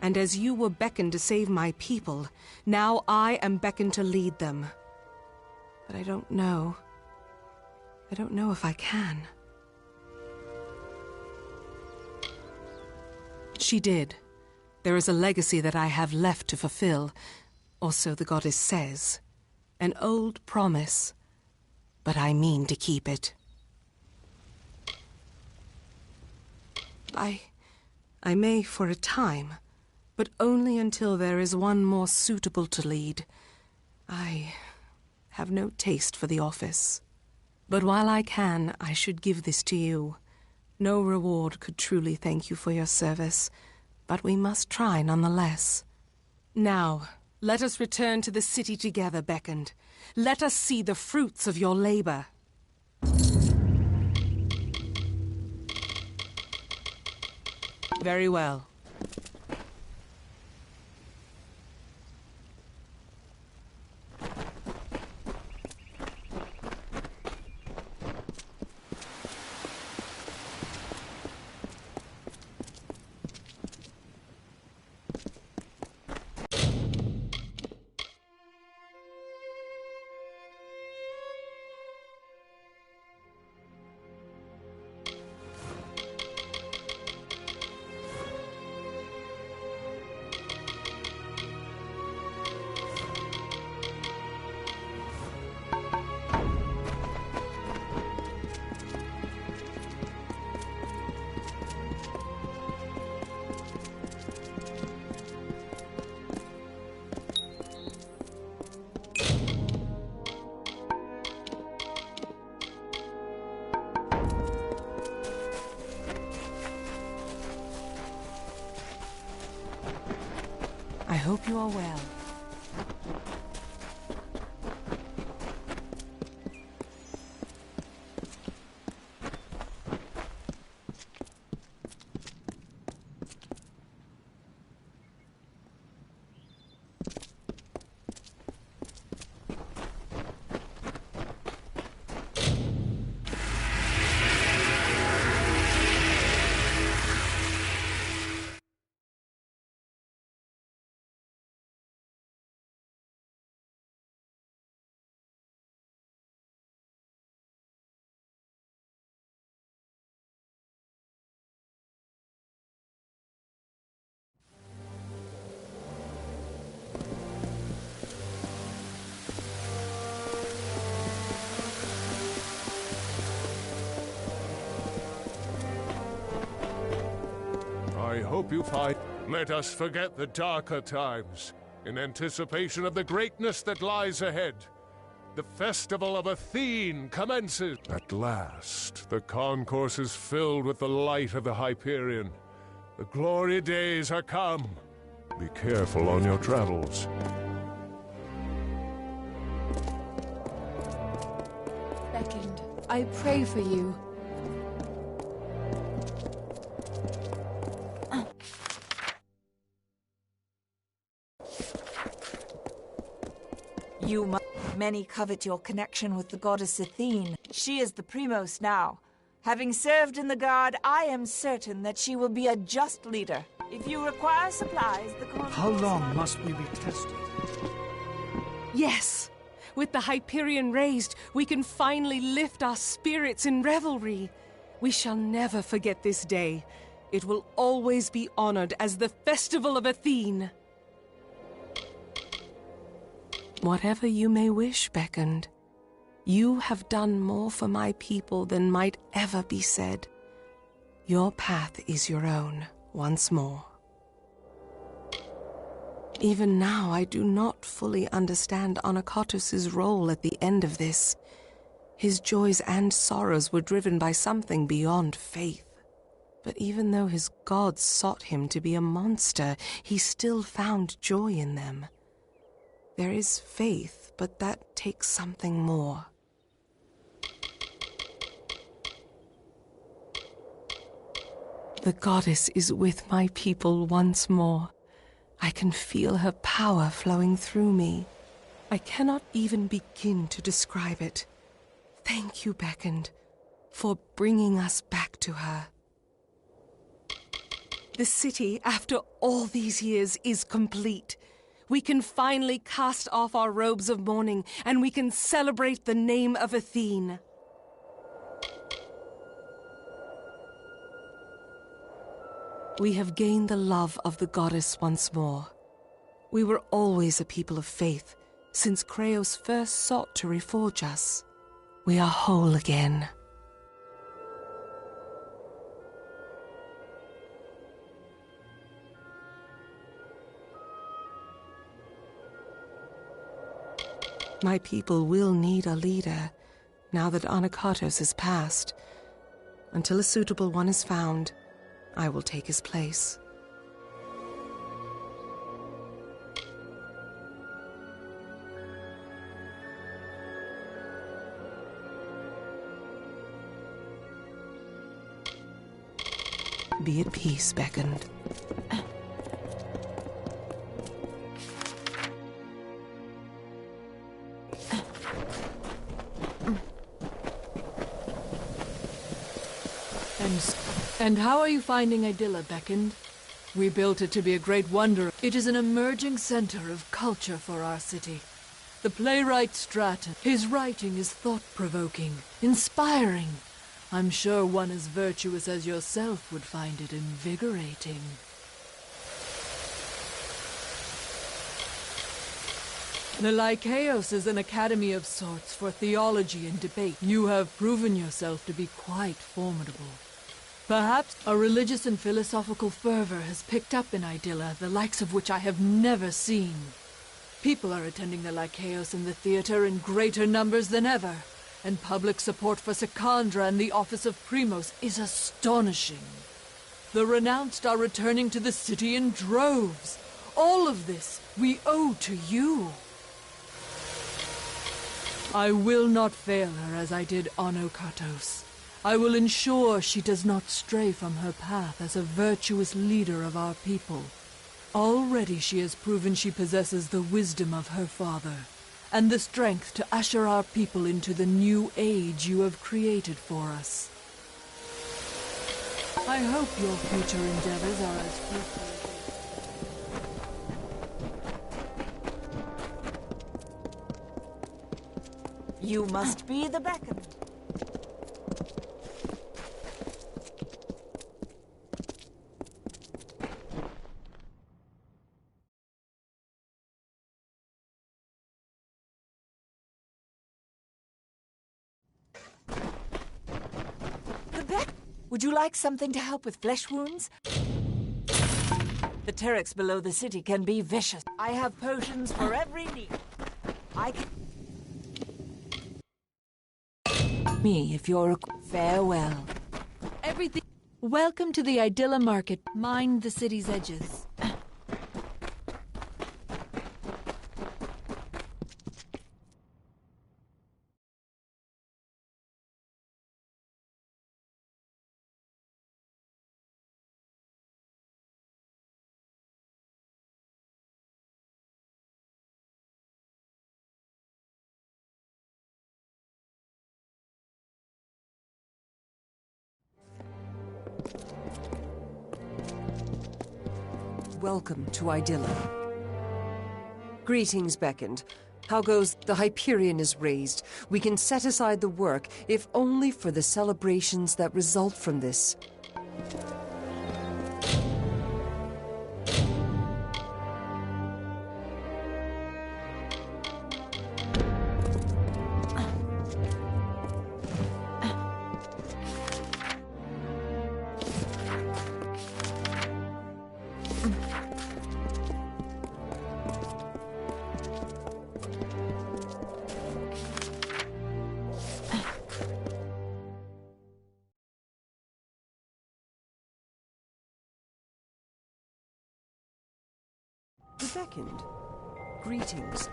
B: And as you were beckoned to save my people, now I am beckoned to lead them. But I don't know. I don't know if I can. She did. There is a legacy that I have left to fulfill, or so the goddess says. An old promise, but I mean to keep it. I may for a time, but only until there is one more suitable to lead. I have no taste for the office. But while I can, I should give this to you. No reward could truly thank you for your service, but we must try nonetheless. Now, let us return to the city together, Beckoned. Let us see the fruits of your labor. Very well. I hope you are well.
A: I hope you find. Let us forget the darker times, in anticipation of the greatness that lies ahead. The festival of Athene commences. At last, the concourse is filled with the light of the Hyperion. The glory days are come. Be careful on your travels.
G: Beckoned, I pray for you.
H: Many covet your connection with the goddess Athene. She is the Primos now. Having served in the guard, I am certain that she will be a just leader. If you require supplies, the concourse...
C: How long must we be tested?
B: Yes! With the Hyperion raised, we can finally lift our spirits in revelry. We shall never forget this day. It will always be honored as the Festival of Athene. Whatever you may wish, Beckoned. You have done more for my people than might ever be said. Your path is your own, once more. Even now, I do not fully understand Anakatos' role at the end of this. His joys and sorrows were driven by something beyond faith. But even though his gods sought him to be a monster, he still found joy in them. There is faith, but that takes something more. The goddess is with my people once more. I can feel her power flowing through me. I cannot even begin to describe it. Thank you, Beckoned, for bringing us back to her. The city, after all these years, is complete. We can finally cast off our robes of mourning, and we can celebrate the name of Athene. We have gained the love of the goddess once more. We were always a people of faith, since Kraos first sought to reforge us. We are whole again. My people will need a leader, now that Anakatos is past. Until a suitable one is found, I will take his place. Be at peace, Beckoned.
I: And how are you finding Idylla, Beckoned? We built it to be a great wonder. It is an emerging center of culture for our city. The playwright Stratton, his writing is thought-provoking, inspiring. I'm sure one as virtuous as yourself would find it invigorating. The Lycaeus is an academy of sorts for theology and debate. You have proven yourself to be quite formidable. Perhaps a religious and philosophical fervor has picked up in Idylla, the likes of which I have never seen. People are attending the Lycaeus and the theater in greater numbers than ever, and public support for Secandra and the office of Primos is astonishing. The renounced are returning to the city in droves. All of this we owe to you. I will not fail her as I did Anakatos. I will ensure she does not stray from her path as a virtuous leader of our people. Already she has proven she possesses the wisdom of her father, and the strength to usher our people into the new age you have created for us. I hope your future endeavors are as fruitful.
H: You must be the Beckoned. Would you like something to help with flesh wounds? The Terex below the city can be vicious. I have potions for every need. I can... Me, if you're... Farewell.
I: Everything... Welcome to the Idylla Market. Mind the city's edges.
E: Welcome to Idylla. Greetings, Beckoned. How goes? The Hyperion is raised. We can set aside the work, if only for the celebrations that result from this. The Beckoned. Greetings.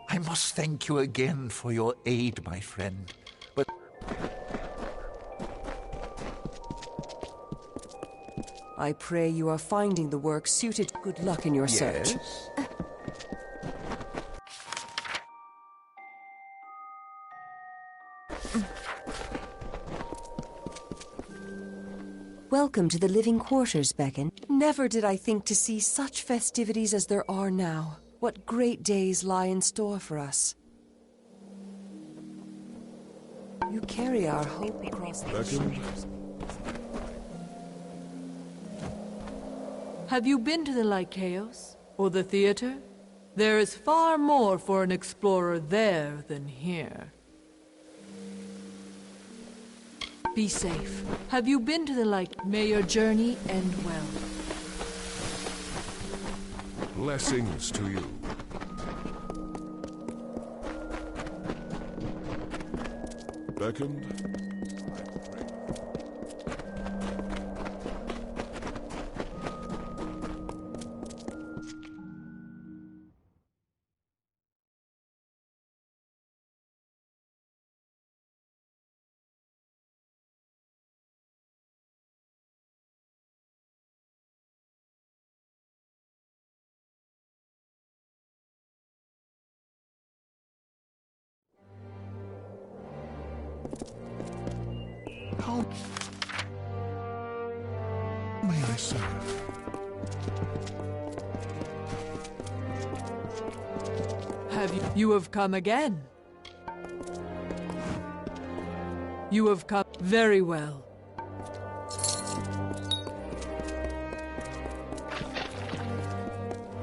F: I must thank you again for your aid, my friend. But
E: I pray you are finding the work suited. Good luck in your search. Welcome to the living quarters, Beckon. Never did I think to see such festivities as there are now. What great days lie in store for us. You carry our hope across the ocean.
I: Have you been to the Lycaeus? Or the theater? There is far more for an explorer there than here. Be safe. Have you been to the May your journey end well.
A: Blessings to you. Beckoned.
F: How may I serve?
I: You have come again. You have come very well.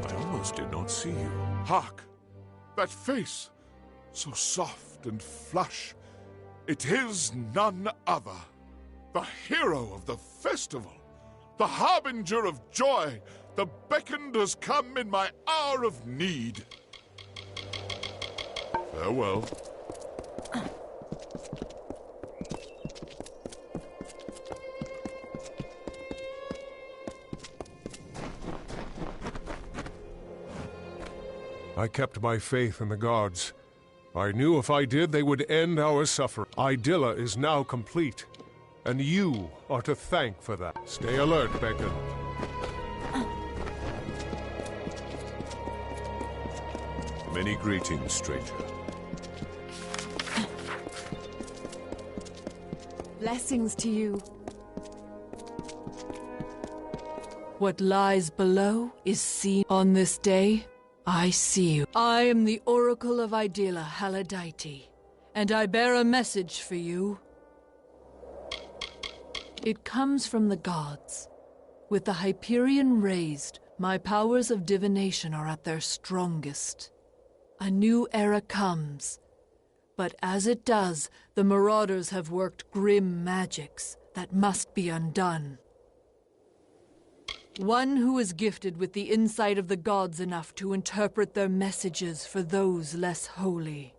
F: I almost did not see you. Hark! That face! So soft and flush. It is none other. The hero of the festival. The harbinger of joy. The beckoned has come in my hour of need. Farewell.
A: I kept my faith in the gods. I knew if I did, they would end our suffering. Idylla is now complete, and you are to thank for that. Stay alert, Beckon.
F: Many greetings, stranger.
G: Blessings to you.
I: What lies below is seen on this day. I see you. I am the Oracle of Idylla, Haladite, and I bear a message for you. It comes from the gods. With the Hyperion raised, my powers of divination are at their strongest. A new era comes. But as it does, the Marauders have worked grim magics that must be undone. One who is gifted with the insight of the gods enough to interpret their messages for those less holy.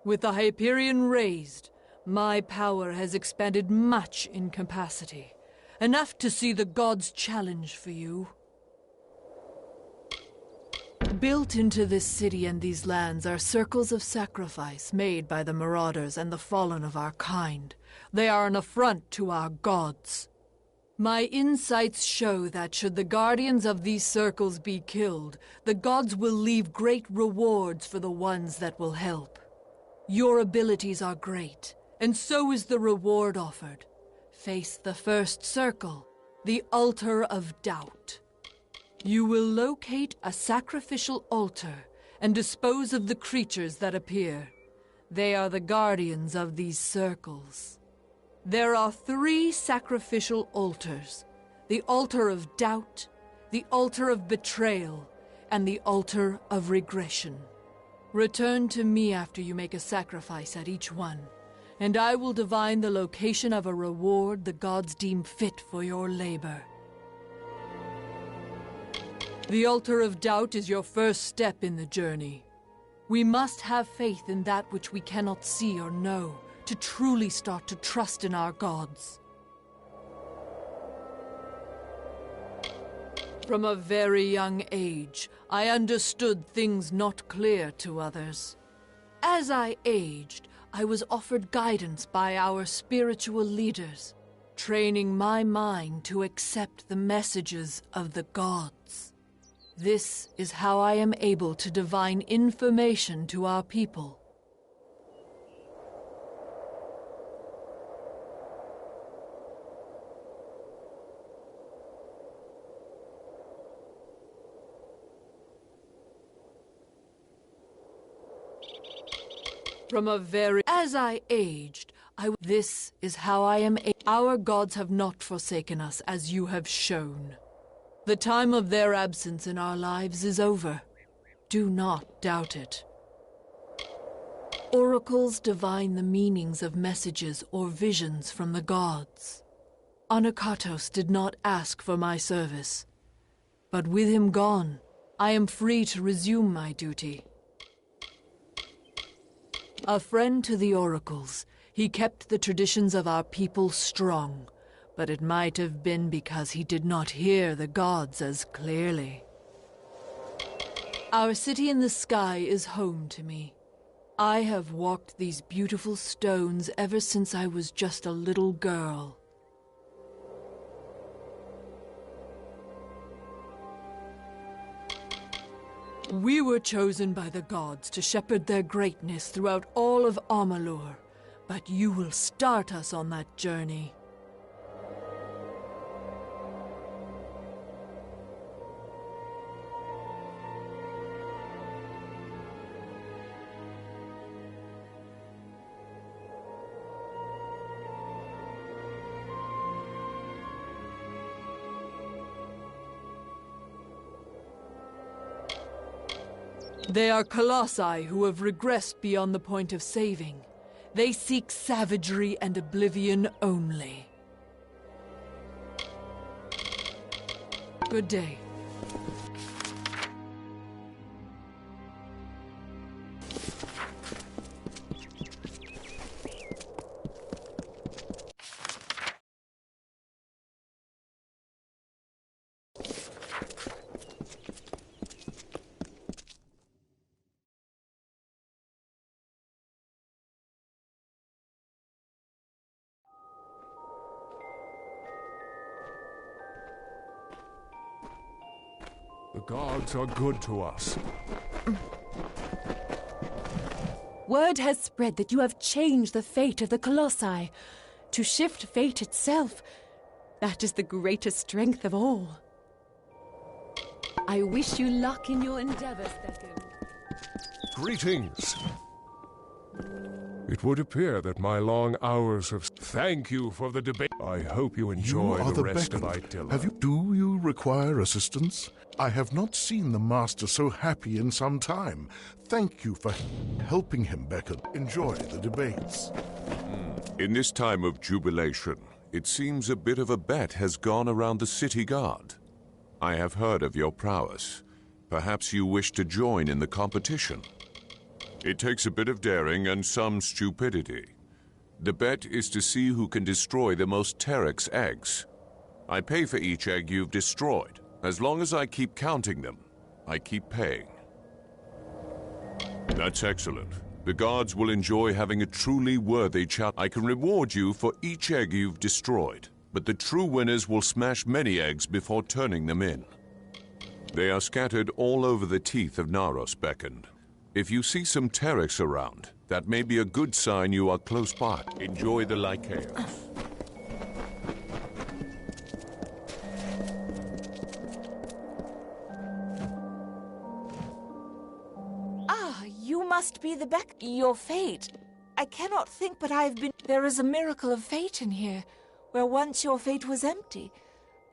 I: With the Hyperion raised, my power has expanded much in capacity, enough to see the gods' challenge for you. Built into this city and these lands are circles of sacrifice made by the Marauders and the fallen of our kind. They are an affront to our gods. My insights show that should the guardians of these circles be killed, the gods will leave great rewards for the ones that will help. Your abilities are great, and so is the reward offered. Face the first circle, the Altar of Doubt. You will locate a sacrificial altar and dispose of the creatures that appear. They are the guardians of these circles. There are 3 sacrificial altars. The Altar of Doubt, the Altar of Betrayal, and the Altar of Regression. Return to me after you make a sacrifice at each one, and I will divine the location of a reward the gods deem fit for your labor. The Altar of Doubt is your first step in the journey. We must have faith in that which we cannot see or know, to truly start to trust in our gods. From a very young age, I understood things not clear to others. As I aged, I was offered guidance by our spiritual leaders. training my mind to accept the messages of the gods. This is how I am able to divine information to our people. As I aged, this is how I am. Our gods have not forsaken us, as you have shown. The time of their absence in our lives is over. Do not doubt it. Oracles divine the meanings of messages or visions from the gods. Anakatos did not ask for my service, but with him gone, I am free to resume my duty. A friend to the oracles, he kept the traditions of our people strong, but it might have been because he did not hear the gods as clearly. Our city in the sky is home to me. I have walked these beautiful stones ever since I was just a little girl. We were chosen by the gods to shepherd their greatness throughout all of Amalur, but you will start us on that journey. They are colossi who have regressed beyond the point of saving. They seek savagery and oblivion only. Good day.
A: The gods are good to us.
G: Word has spread that you have changed the fate of the Colossi. To shift fate itself, that is the greatest strength of all. I wish you luck in your endeavors, Theckin.
A: Greetings. It would appear that my long hours of... Thank you for the debate. I hope you enjoy the rest of Idilla.
J: Do you require assistance? I have not seen the Master so happy in some time. Thank you for helping him, Beckon. Enjoy the debates.
K: In this time of jubilation, it seems a bit of a bet has gone around the city guard. I have heard of your prowess. Perhaps you wish to join in the competition. It takes a bit of daring and some stupidity. The bet is to see who can destroy the most Terex eggs. I pay for each egg you've destroyed. As long as I keep counting them, I keep paying. That's excellent. The guards will enjoy having a truly worthy challenge. I can reward you for each egg you've destroyed, but the true winners will smash many eggs before turning them in. They are scattered all over the teeth of Naros beckoned. If you see some Terex around, that may be a good sign you are close by. Enjoy the Lycaeus.
H: You must be the your fate. I cannot think, but I have been... There is a miracle of fate in here, where once your fate was empty.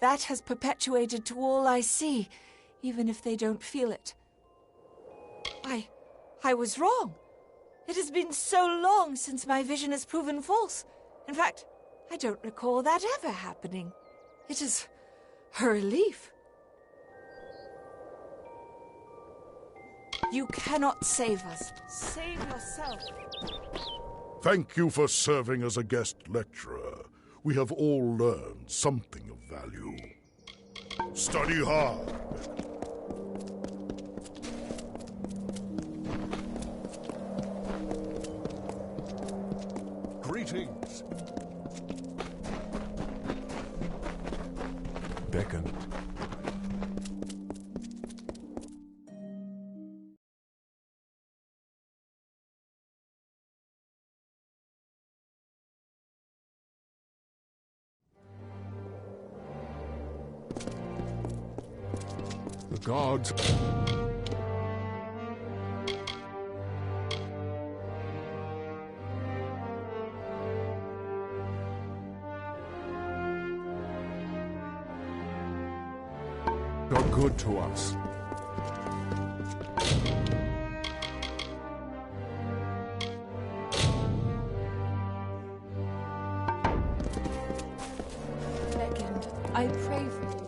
H: That has perpetuated to all I see, even if they don't feel it. I was wrong. It has been so long since my vision has proven false. In fact, I don't recall that ever happening. It is a relief. You cannot save us. Save yourself.
J: Thank you for serving as a guest lecturer. We have all learned something of value. Study hard.
A: Greetings. beckoned. The gods... are good to us.
E: Legend, I pray for you.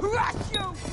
H: Crush you!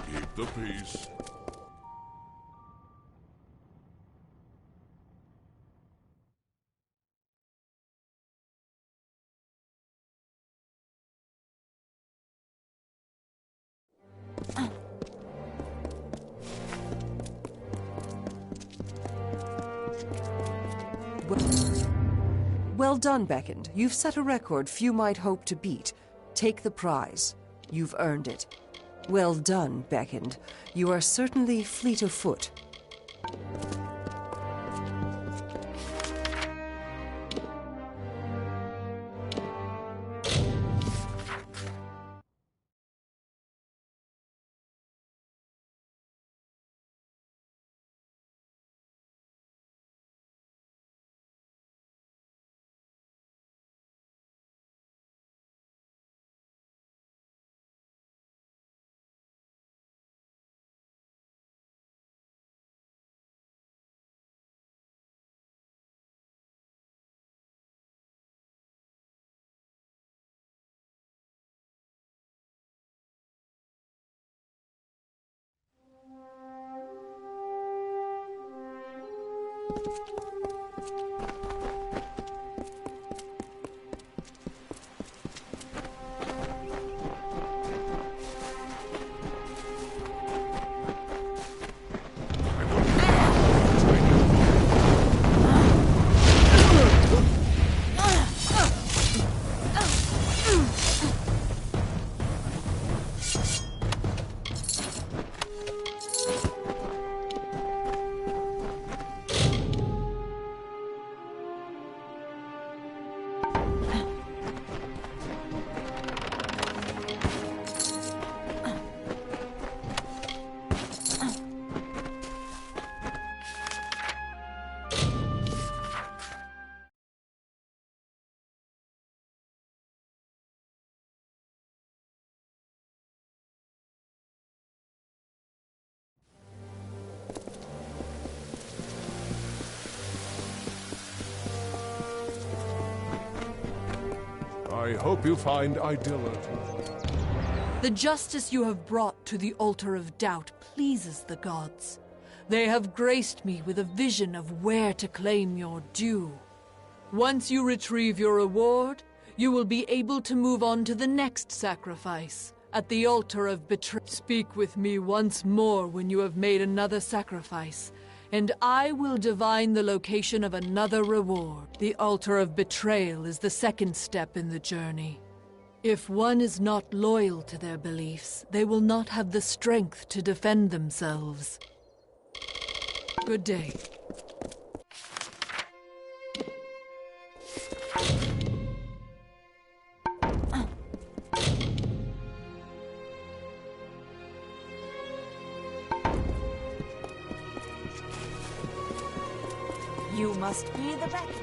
J: Keep the peace.
E: Well done, Beckoned. You've set a record few might hope to beat. Take the prize. You've earned it. Well done, Beckoned. You are certainly fleet of foot.
A: I hope you find Idylla.
I: The justice you have brought to the altar of doubt pleases the gods. They have graced me with a vision of where to claim your due. Once you retrieve your reward, you will be able to move on to the next sacrifice. At the altar of betrayal, speak with me once more when you have made another sacrifice, and I will divine the location of another reward. The altar of betrayal is the second step in the journey. If one is not loyal to their beliefs, they will not have the strength to defend themselves. Good day.
H: You must be the Beckoned.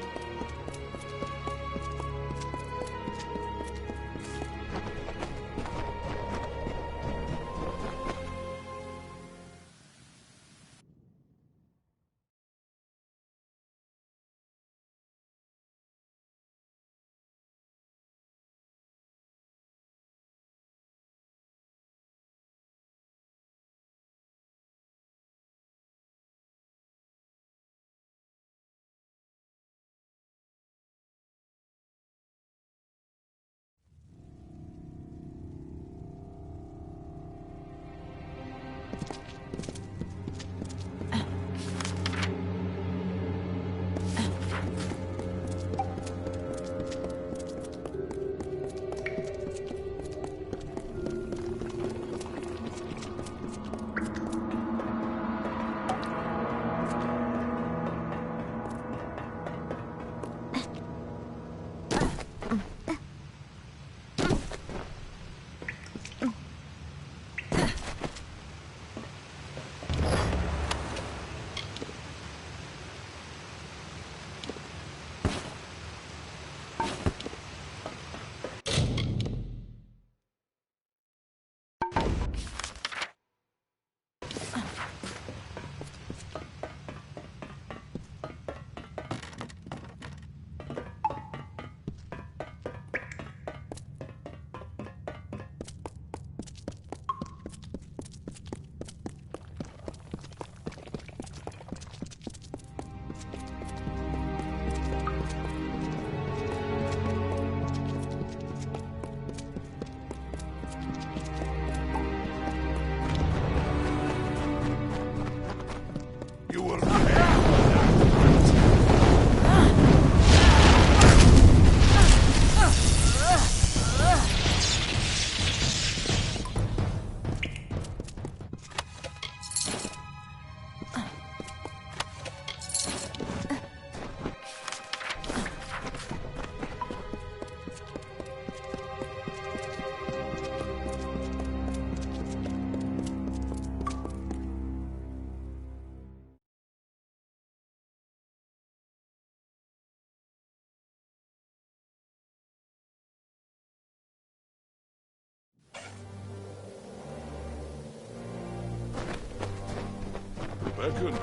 A: beckon.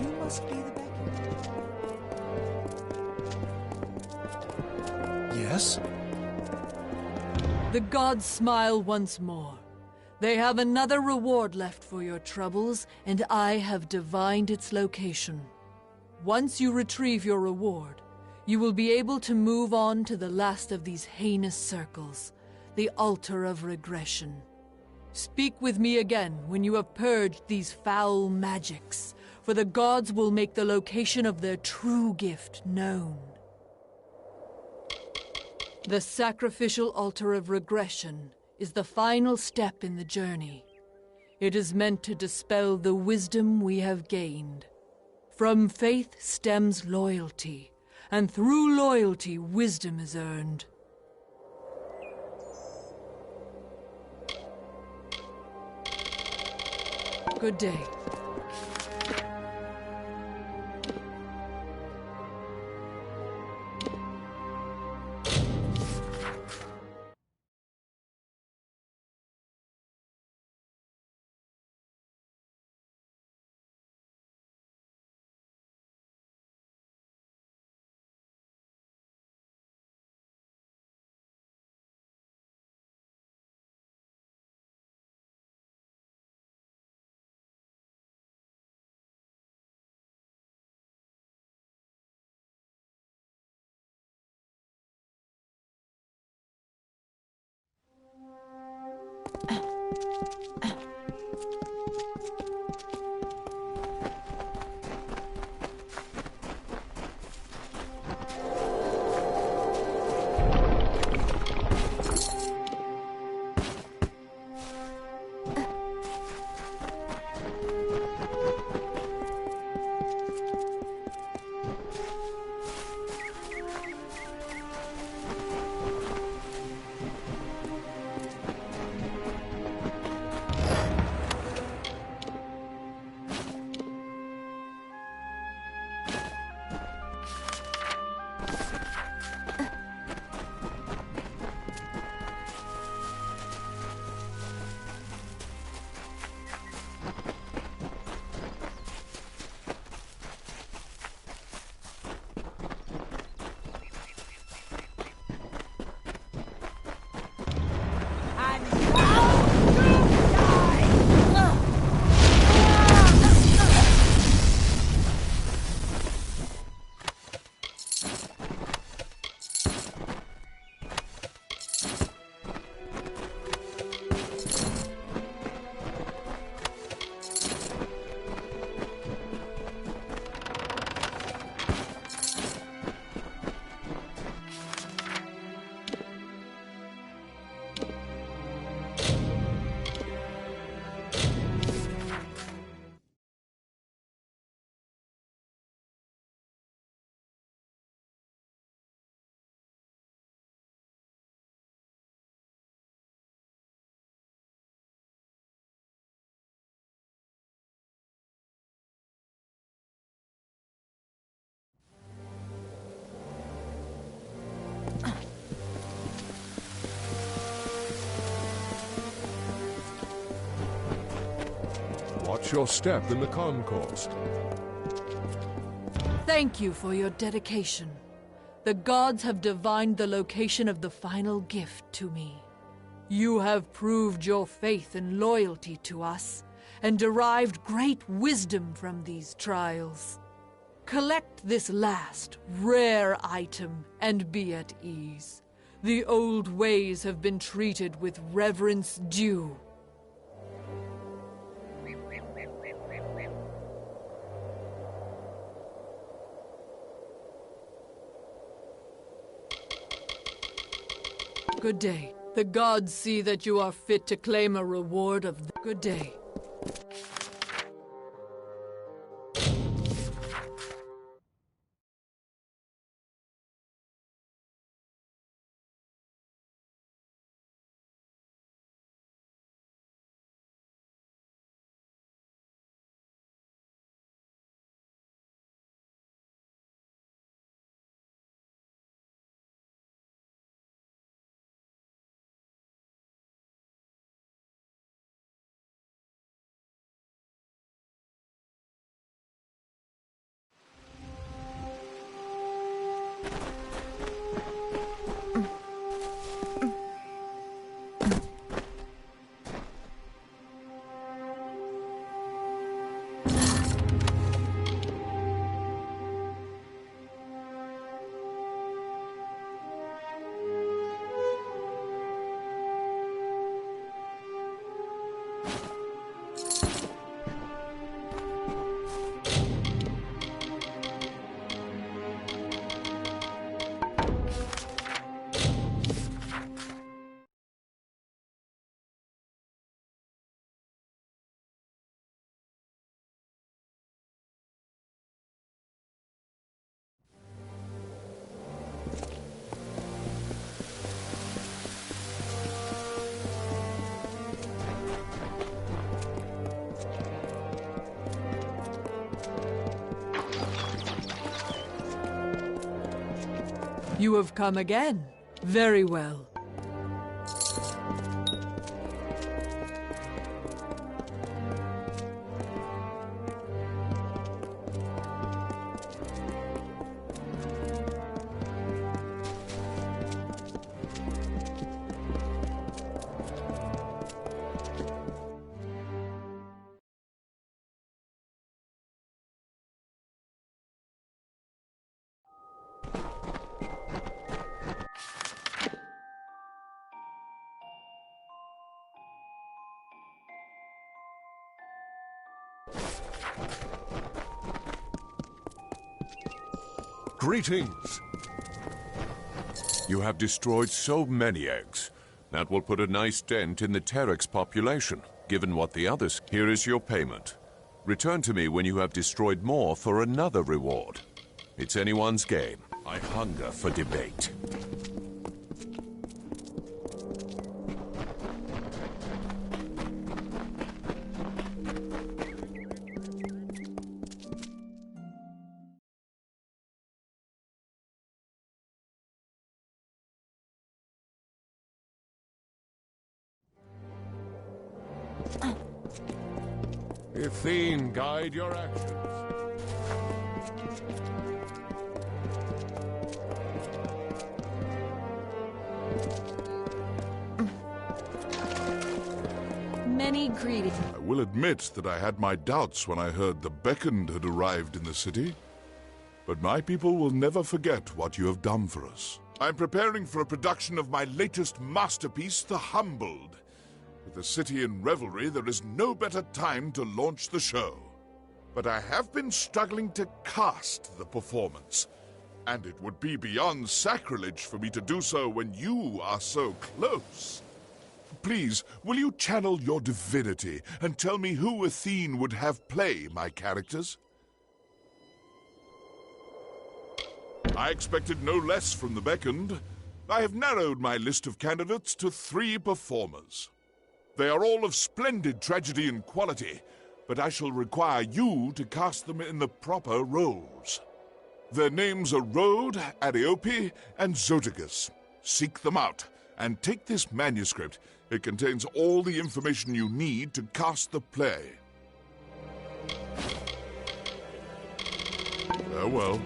H: You must be the beckoner.
D: Yes?
I: The gods smile once more. They have another reward left for your troubles, and I have divined its location. Once you retrieve your reward, you will be able to move on to the last of these heinous circles, the altar of regression. Speak with me again when you have purged these foul magics, for the gods will make the location of their true gift known. The sacrificial altar of regression is the final step in the journey. It is meant to dispel the wisdom we have gained. From faith stems loyalty, and through loyalty, wisdom is earned. Good day.
A: Watch your step in the concourse.
I: Thank you for your dedication. The gods have divined the location of the final gift to me. You have proved your faith and loyalty to us, and derived great wisdom from these trials. Collect this last, rare item, and be at ease. The old ways have been treated with reverence due. Good day. The gods see that you are fit to claim a reward of the good day. You have come again. Very well.
A: Greetings.
K: You have destroyed so many eggs. That will put a nice dent in the Terex population, given what the others... Here is your payment. Return to me when you have destroyed more for another reward. It's anyone's game. I hunger for debate.
A: Athene, guide your actions.
G: Many greetings.
J: I will admit that I had my doubts when I heard the Beckoned had arrived in the city. But my people will never forget what you have done for us. I'm preparing for a production of my latest masterpiece, The Humbled. With the city in revelry, there is no better time to launch the show. But I have been struggling to cast the performance, and it would be beyond sacrilege for me to do so when you are so close. Please, will you channel your divinity and tell me who Athene would have play my characters? I expected no less from the Beckoned. I have narrowed my list of candidates to 3 performers. They are all of splendid tragedy and quality, but I shall require you to cast them in the proper roles. Their names are Rhode, Ariope, and Zoticus. Seek them out, and take this manuscript. It contains all the information you need to cast the play. Farewell.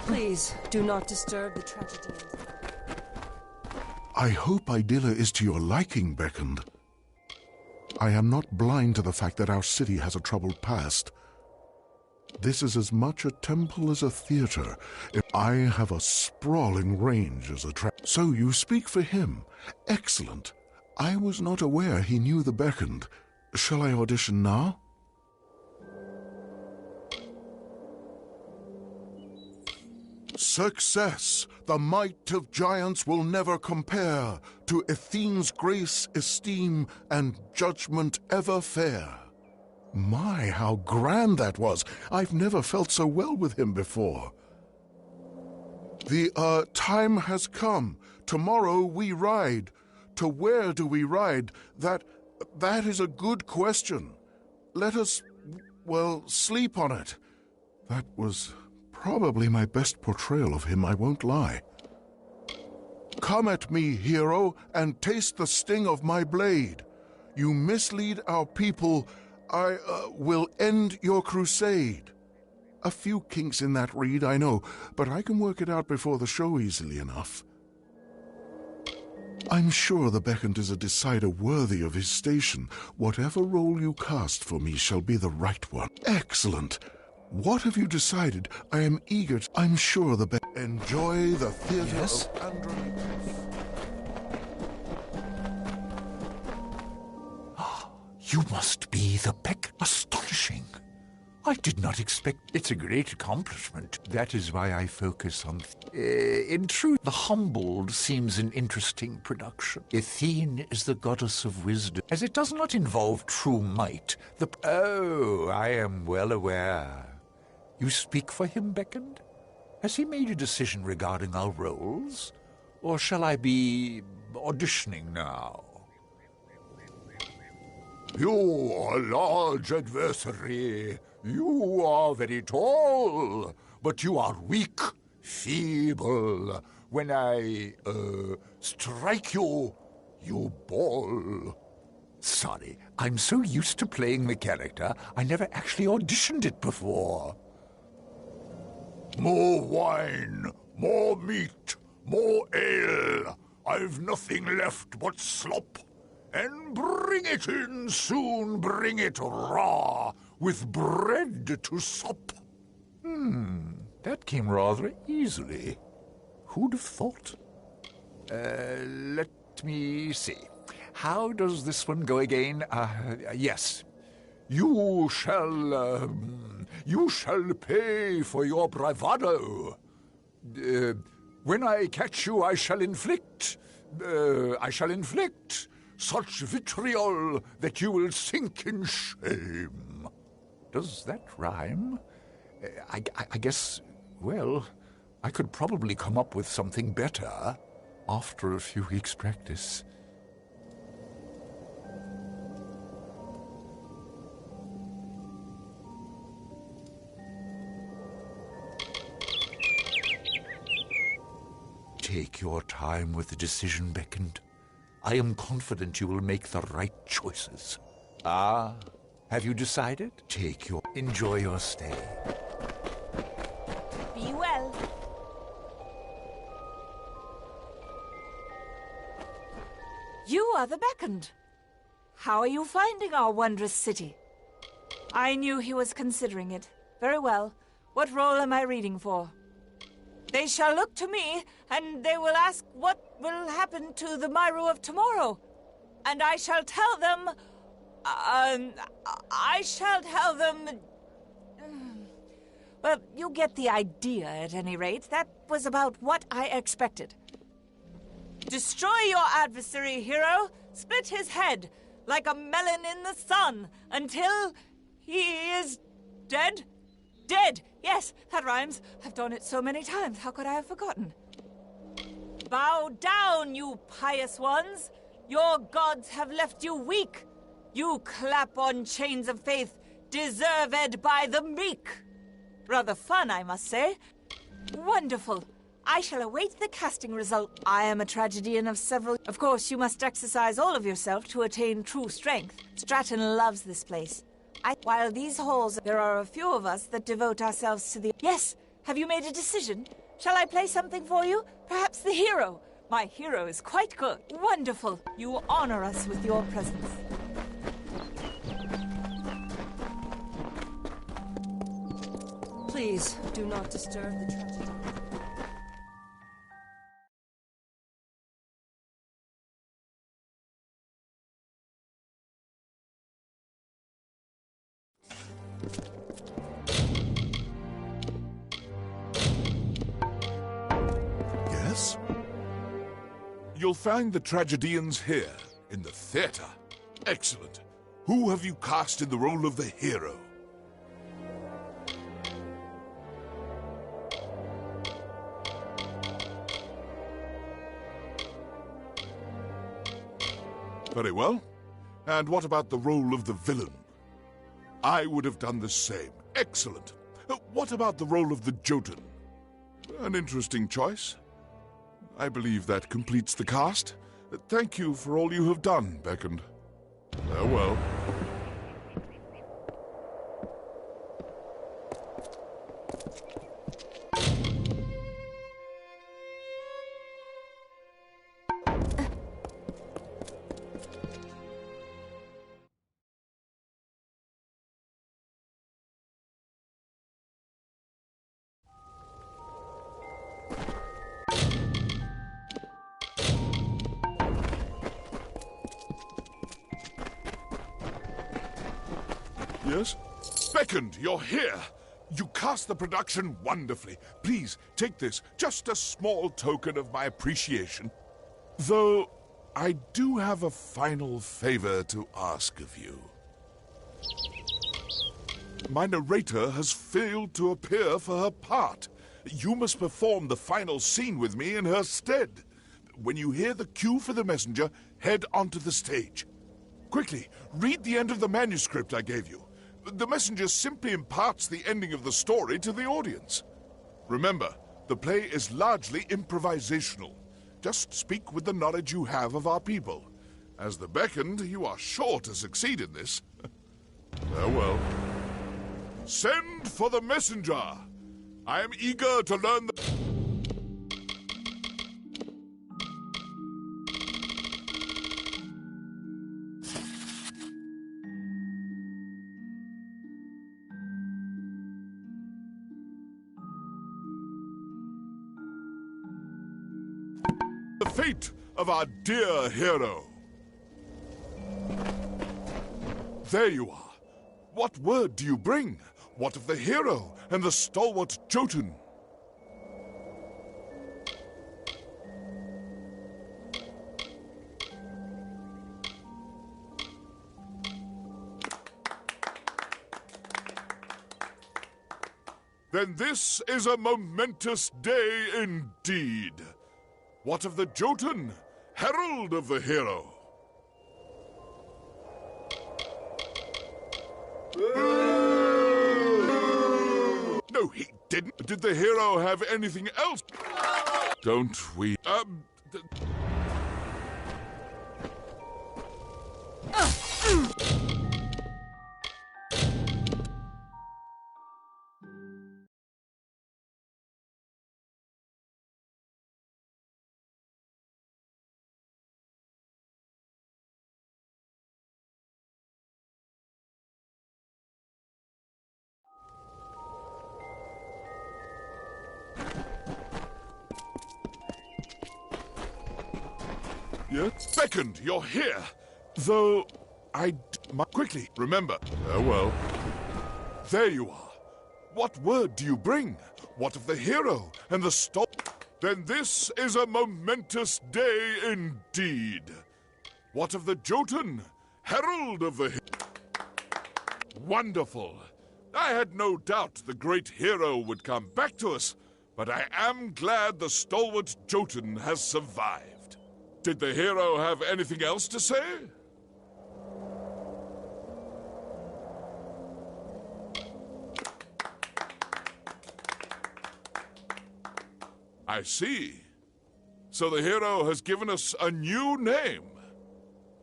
E: Please, do not disturb the tragedy.
F: I hope Idilla is to your liking, Beckoned. I am not blind to the fact that our city has a troubled past. This is as much a temple as a theater. I have a sprawling range as a So you speak for him. Excellent. I was not aware he knew the Beckoned. Shall I audition now? Success! The might of giants will never compare to Athene's grace, esteem, and judgment ever fair. My, how grand that was! I've never felt so well with him before. The, time has come. Tomorrow we ride. To where do we ride? That is a good question. Let us, well, sleep on it. That was probably my best portrayal of him, I won't lie. Come at me, hero, and taste the sting of my blade. You mislead our people, I will end your crusade. A few kinks in that reed, I know, but I can work it out before the show easily enough. I'm sure the Beckoned is a decider worthy of his station. Whatever role you cast for me shall be the right one. Excellent! What have you decided? I am eager to... I'm sure the Enjoy the theater of Andronicus.
L: You must be the Astonishing. I did not expect... It's a great accomplishment. That is why I focus on... in truth, The Humbled seems an interesting production. Athene is the goddess of wisdom. As it does not involve true might, Oh, I am well aware. You speak for him, Beckoned? Has he made a decision regarding our roles? Or shall I be auditioning now?
J: You are large adversary. You are very tall, but you are weak, feeble. When I, strike you, you bawl.
L: Sorry, I'm so used to playing the character, I never actually auditioned it before.
J: More wine, more meat, more ale. I've nothing left but slop. And bring it in soon, bring it raw, with bread to sup.
L: That came rather easily. Who'd have thought? Let me see. How does this one go again? Yes.
J: You shall pay for your bravado.
L: When I catch you, I shall inflict
J: such vitriol that you will sink in shame.
L: Does that rhyme? I guess, well, I could probably come up with something better after a few weeks' practice. Take your time with the decision, Beckoned. I am confident you will make the right choices. Ah, have you decided? Enjoy your stay.
H: Be well. You are the Beckoned. How are you finding our wondrous city? I knew he was considering it. Very well. What role am I reading for? They shall look to me, and they will ask what will happen to the Myru of tomorrow. And I shall tell them... Well, you get the idea, at any rate. That was about what I expected. Destroy your adversary, hero. Split his head, like a melon in the sun, until he is dead. Dead! Yes, that rhymes. I've done it so many times. How could I have forgotten? Bow down, you pious ones. Your gods have left you weak. You clap on chains of faith, deserved by the meek. Rather fun, I must say. Wonderful. I shall await the casting result. I am a tragedian of several... Of course, you must exercise all of yourself to attain true strength. Stratton loves this place. While these halls, there are a few of us that devote ourselves to the... Yes, have you made a decision? Shall I play something for you? Perhaps the hero? My hero is quite good. Wonderful. You honor us with your presence.
E: Please, do not disturb the tragedy.
J: Yes? You'll find the tragedians here, in the theater. Excellent. Who have you cast in the role of the hero? Very well. And what about the role of the villain? I would have done the same. Excellent. What about the role of the Jotun? An interesting choice. I believe that completes the cast. Thank you for all you have done, Beckoned. Farewell. Yes? Beckoned, you're here! You cast the production wonderfully. Please, take this, just a small token of my appreciation. Though, I do have a final favor to ask of you. My narrator has failed to appear for her part. You must perform the final scene with me in her stead. When you hear the cue for the messenger, head onto the stage. Quickly, read the end of the manuscript I gave you. The messenger simply imparts the ending of the story to the audience. Remember, the play is largely improvisational. Just speak with the knowledge you have of our people. As the Beckoned, you are sure to succeed in this. Farewell. Send for the messenger! I am eager to learn the... the fate of our dear hero. There you are. What word do you bring? What of the hero and the stalwart Jotun? Then this is a momentous day indeed. What of the Jotun, herald of the hero? No, he didn't. Did the hero have anything else? Don't we? Yes? Beckoned, you're here. Though, quickly, remember. Farewell. There you are. What word do you bring? What of the hero and the Then this is a momentous day indeed. What of the Jotun, herald of the Wonderful. I had no doubt the great hero would come back to us, but I am glad the stalwart Jotun has survived. Did the hero have anything else to say? I see. So the hero has given us a new name.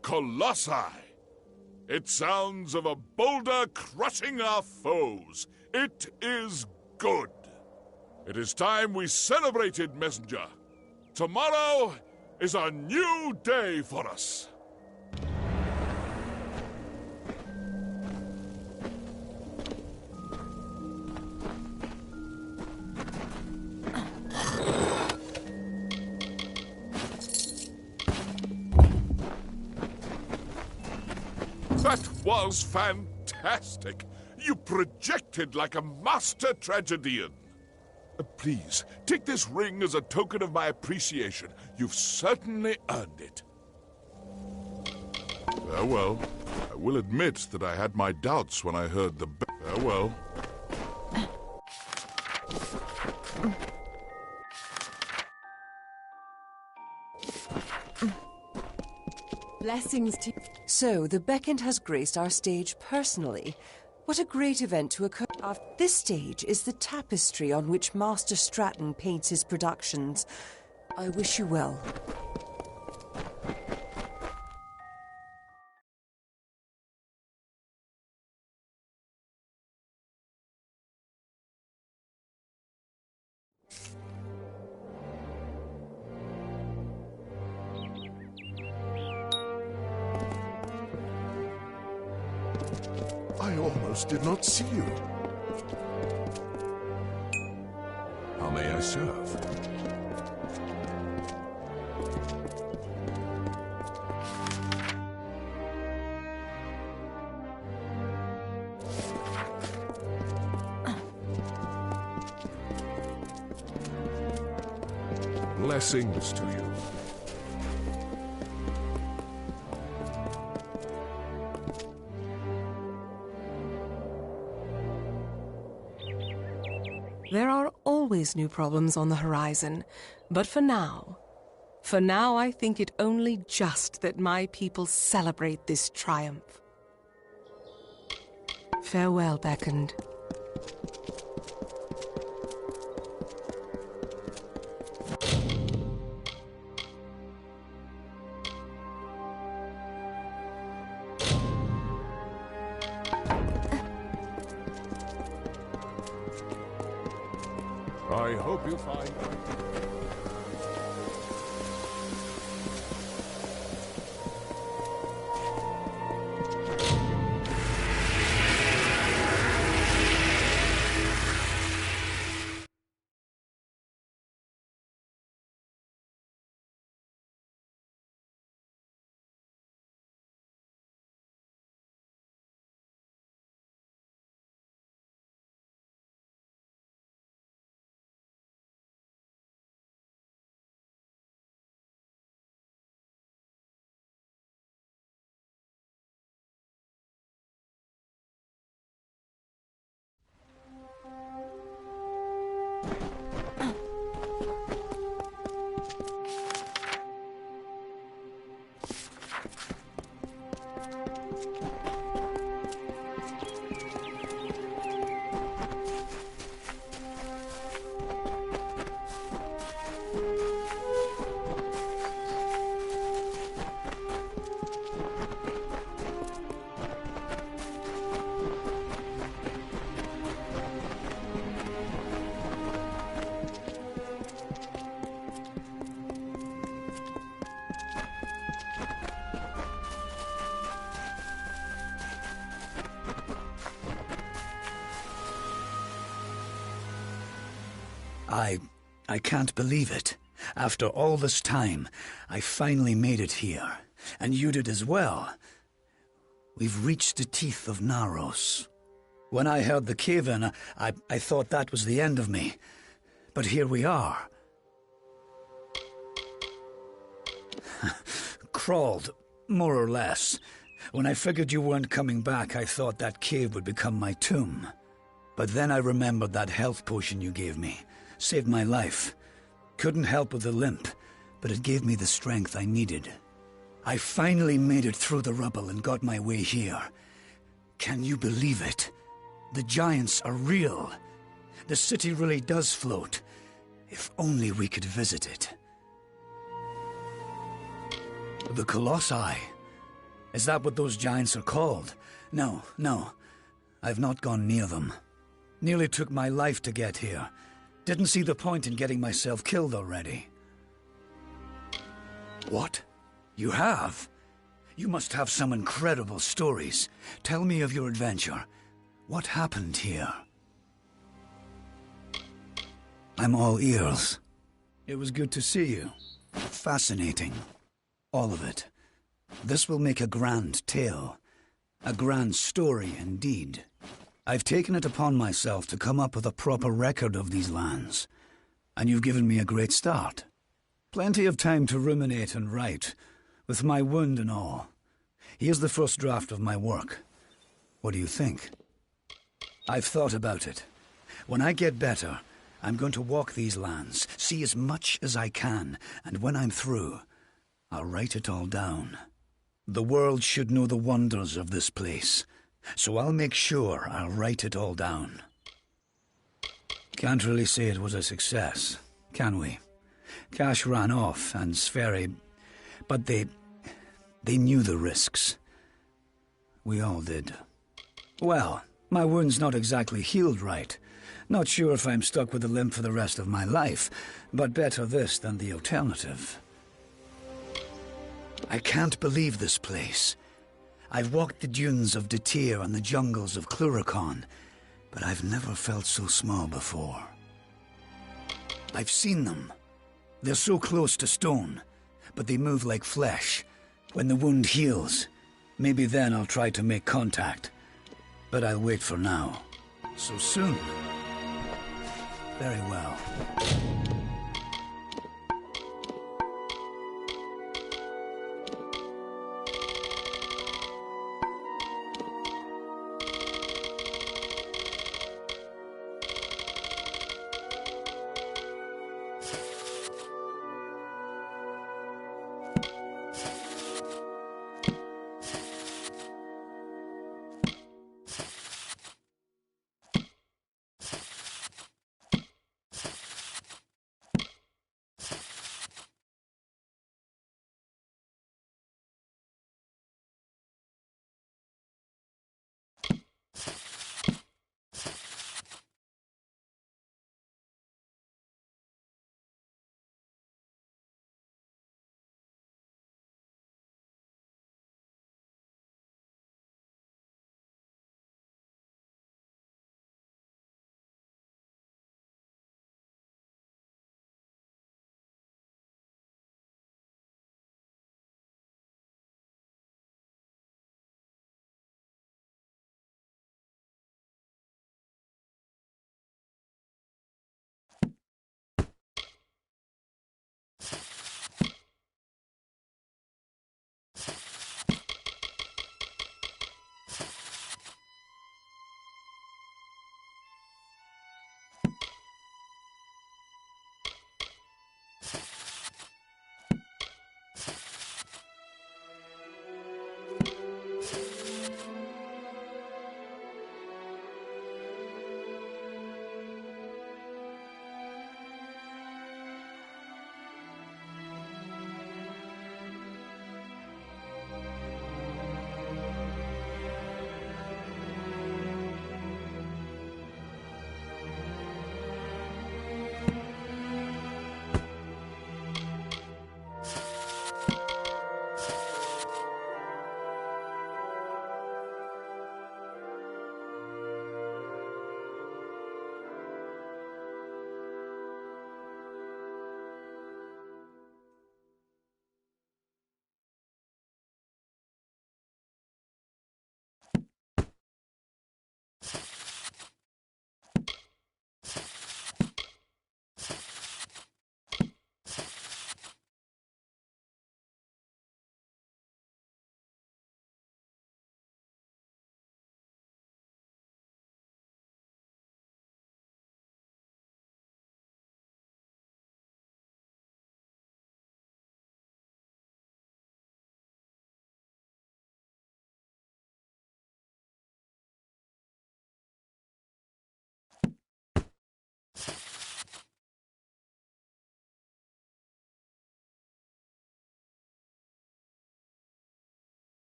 J: Colossi. It sounds of a boulder crushing our foes. It is good. It is time we celebrated, messenger. Tomorrow is a new day for us. That was fantastic. You projected like a master tragedian. Please, take this ring as a token of my appreciation. You've certainly earned it. Farewell. I will admit that I had my doubts when I heard the farewell.
G: Blessings to you.
E: So, the Beckoned has graced our stage personally. What a great event to occur. This stage is the tapestry on which Master Stratton paints his productions. I wish you well.
A: I almost did not see you.
K: How may I serve?
A: Blessings to you.
B: There are always new problems on the horizon, but for now I think it only just that my people celebrate this triumph. Farewell, Beckoned.
A: I hope you find...
M: I can't believe it. After all this time, I finally made it here. And you did as well. We've reached the teeth of Naros. When I heard the cave-in, I thought that was the end of me. But here we are. Crawled, more or less. When I figured you weren't coming back, I thought that cave would become my tomb. But then I remembered that health potion you gave me. Saved my life. Couldn't help with the limp, but it gave me the strength I needed. I finally made it through the rubble and got my way here. Can you believe it? The giants are real. The city really does float. If only we could visit it. The Colossi. Is that what those giants are called? No. I've not gone near them. Nearly took my life to get here. Didn't see the point in getting myself killed already. What? You have? You must have some incredible stories. Tell me of your adventure. What happened here? I'm all ears. It was good to see you. Fascinating. All of it. This will make a grand tale. A grand story, indeed. I've taken it upon myself to come up with a proper record of these lands. And you've given me a great start. Plenty of time to ruminate and write, with my wound and all. Here's the first draft of my work. What do you think? I've thought about it. When I get better, I'm going to walk these lands, see as much as I can, and when I'm through, I'll write it all down. The world should know the wonders of this place, so I'll make sure I'll write it all down. Can't really say it was a success, can we? Cash ran off, and Sverre... But they knew the risks. We all did. Well, my wound's not exactly healed right. Not sure if I'm stuck with a limp for the rest of my life, but better this than the alternative. I can't believe this place. I've walked the dunes of Detir and the jungles of Cluricon, but I've never felt so small before. I've seen them. They're so close to stone, but they move like flesh. When the wound heals, maybe then I'll try to make contact. But I'll wait for now. So soon? Very well.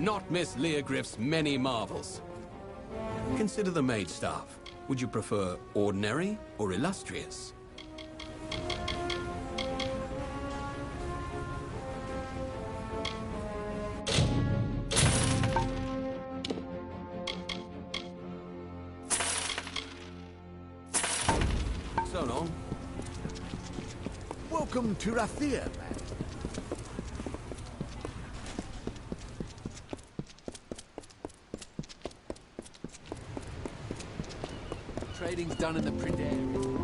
N: not miss Leogriff's many marvels. Consider the mage staff. Would you prefer ordinary or illustrious? So long.
O: Welcome to Rathir, man.
N: Trading's done in the print area.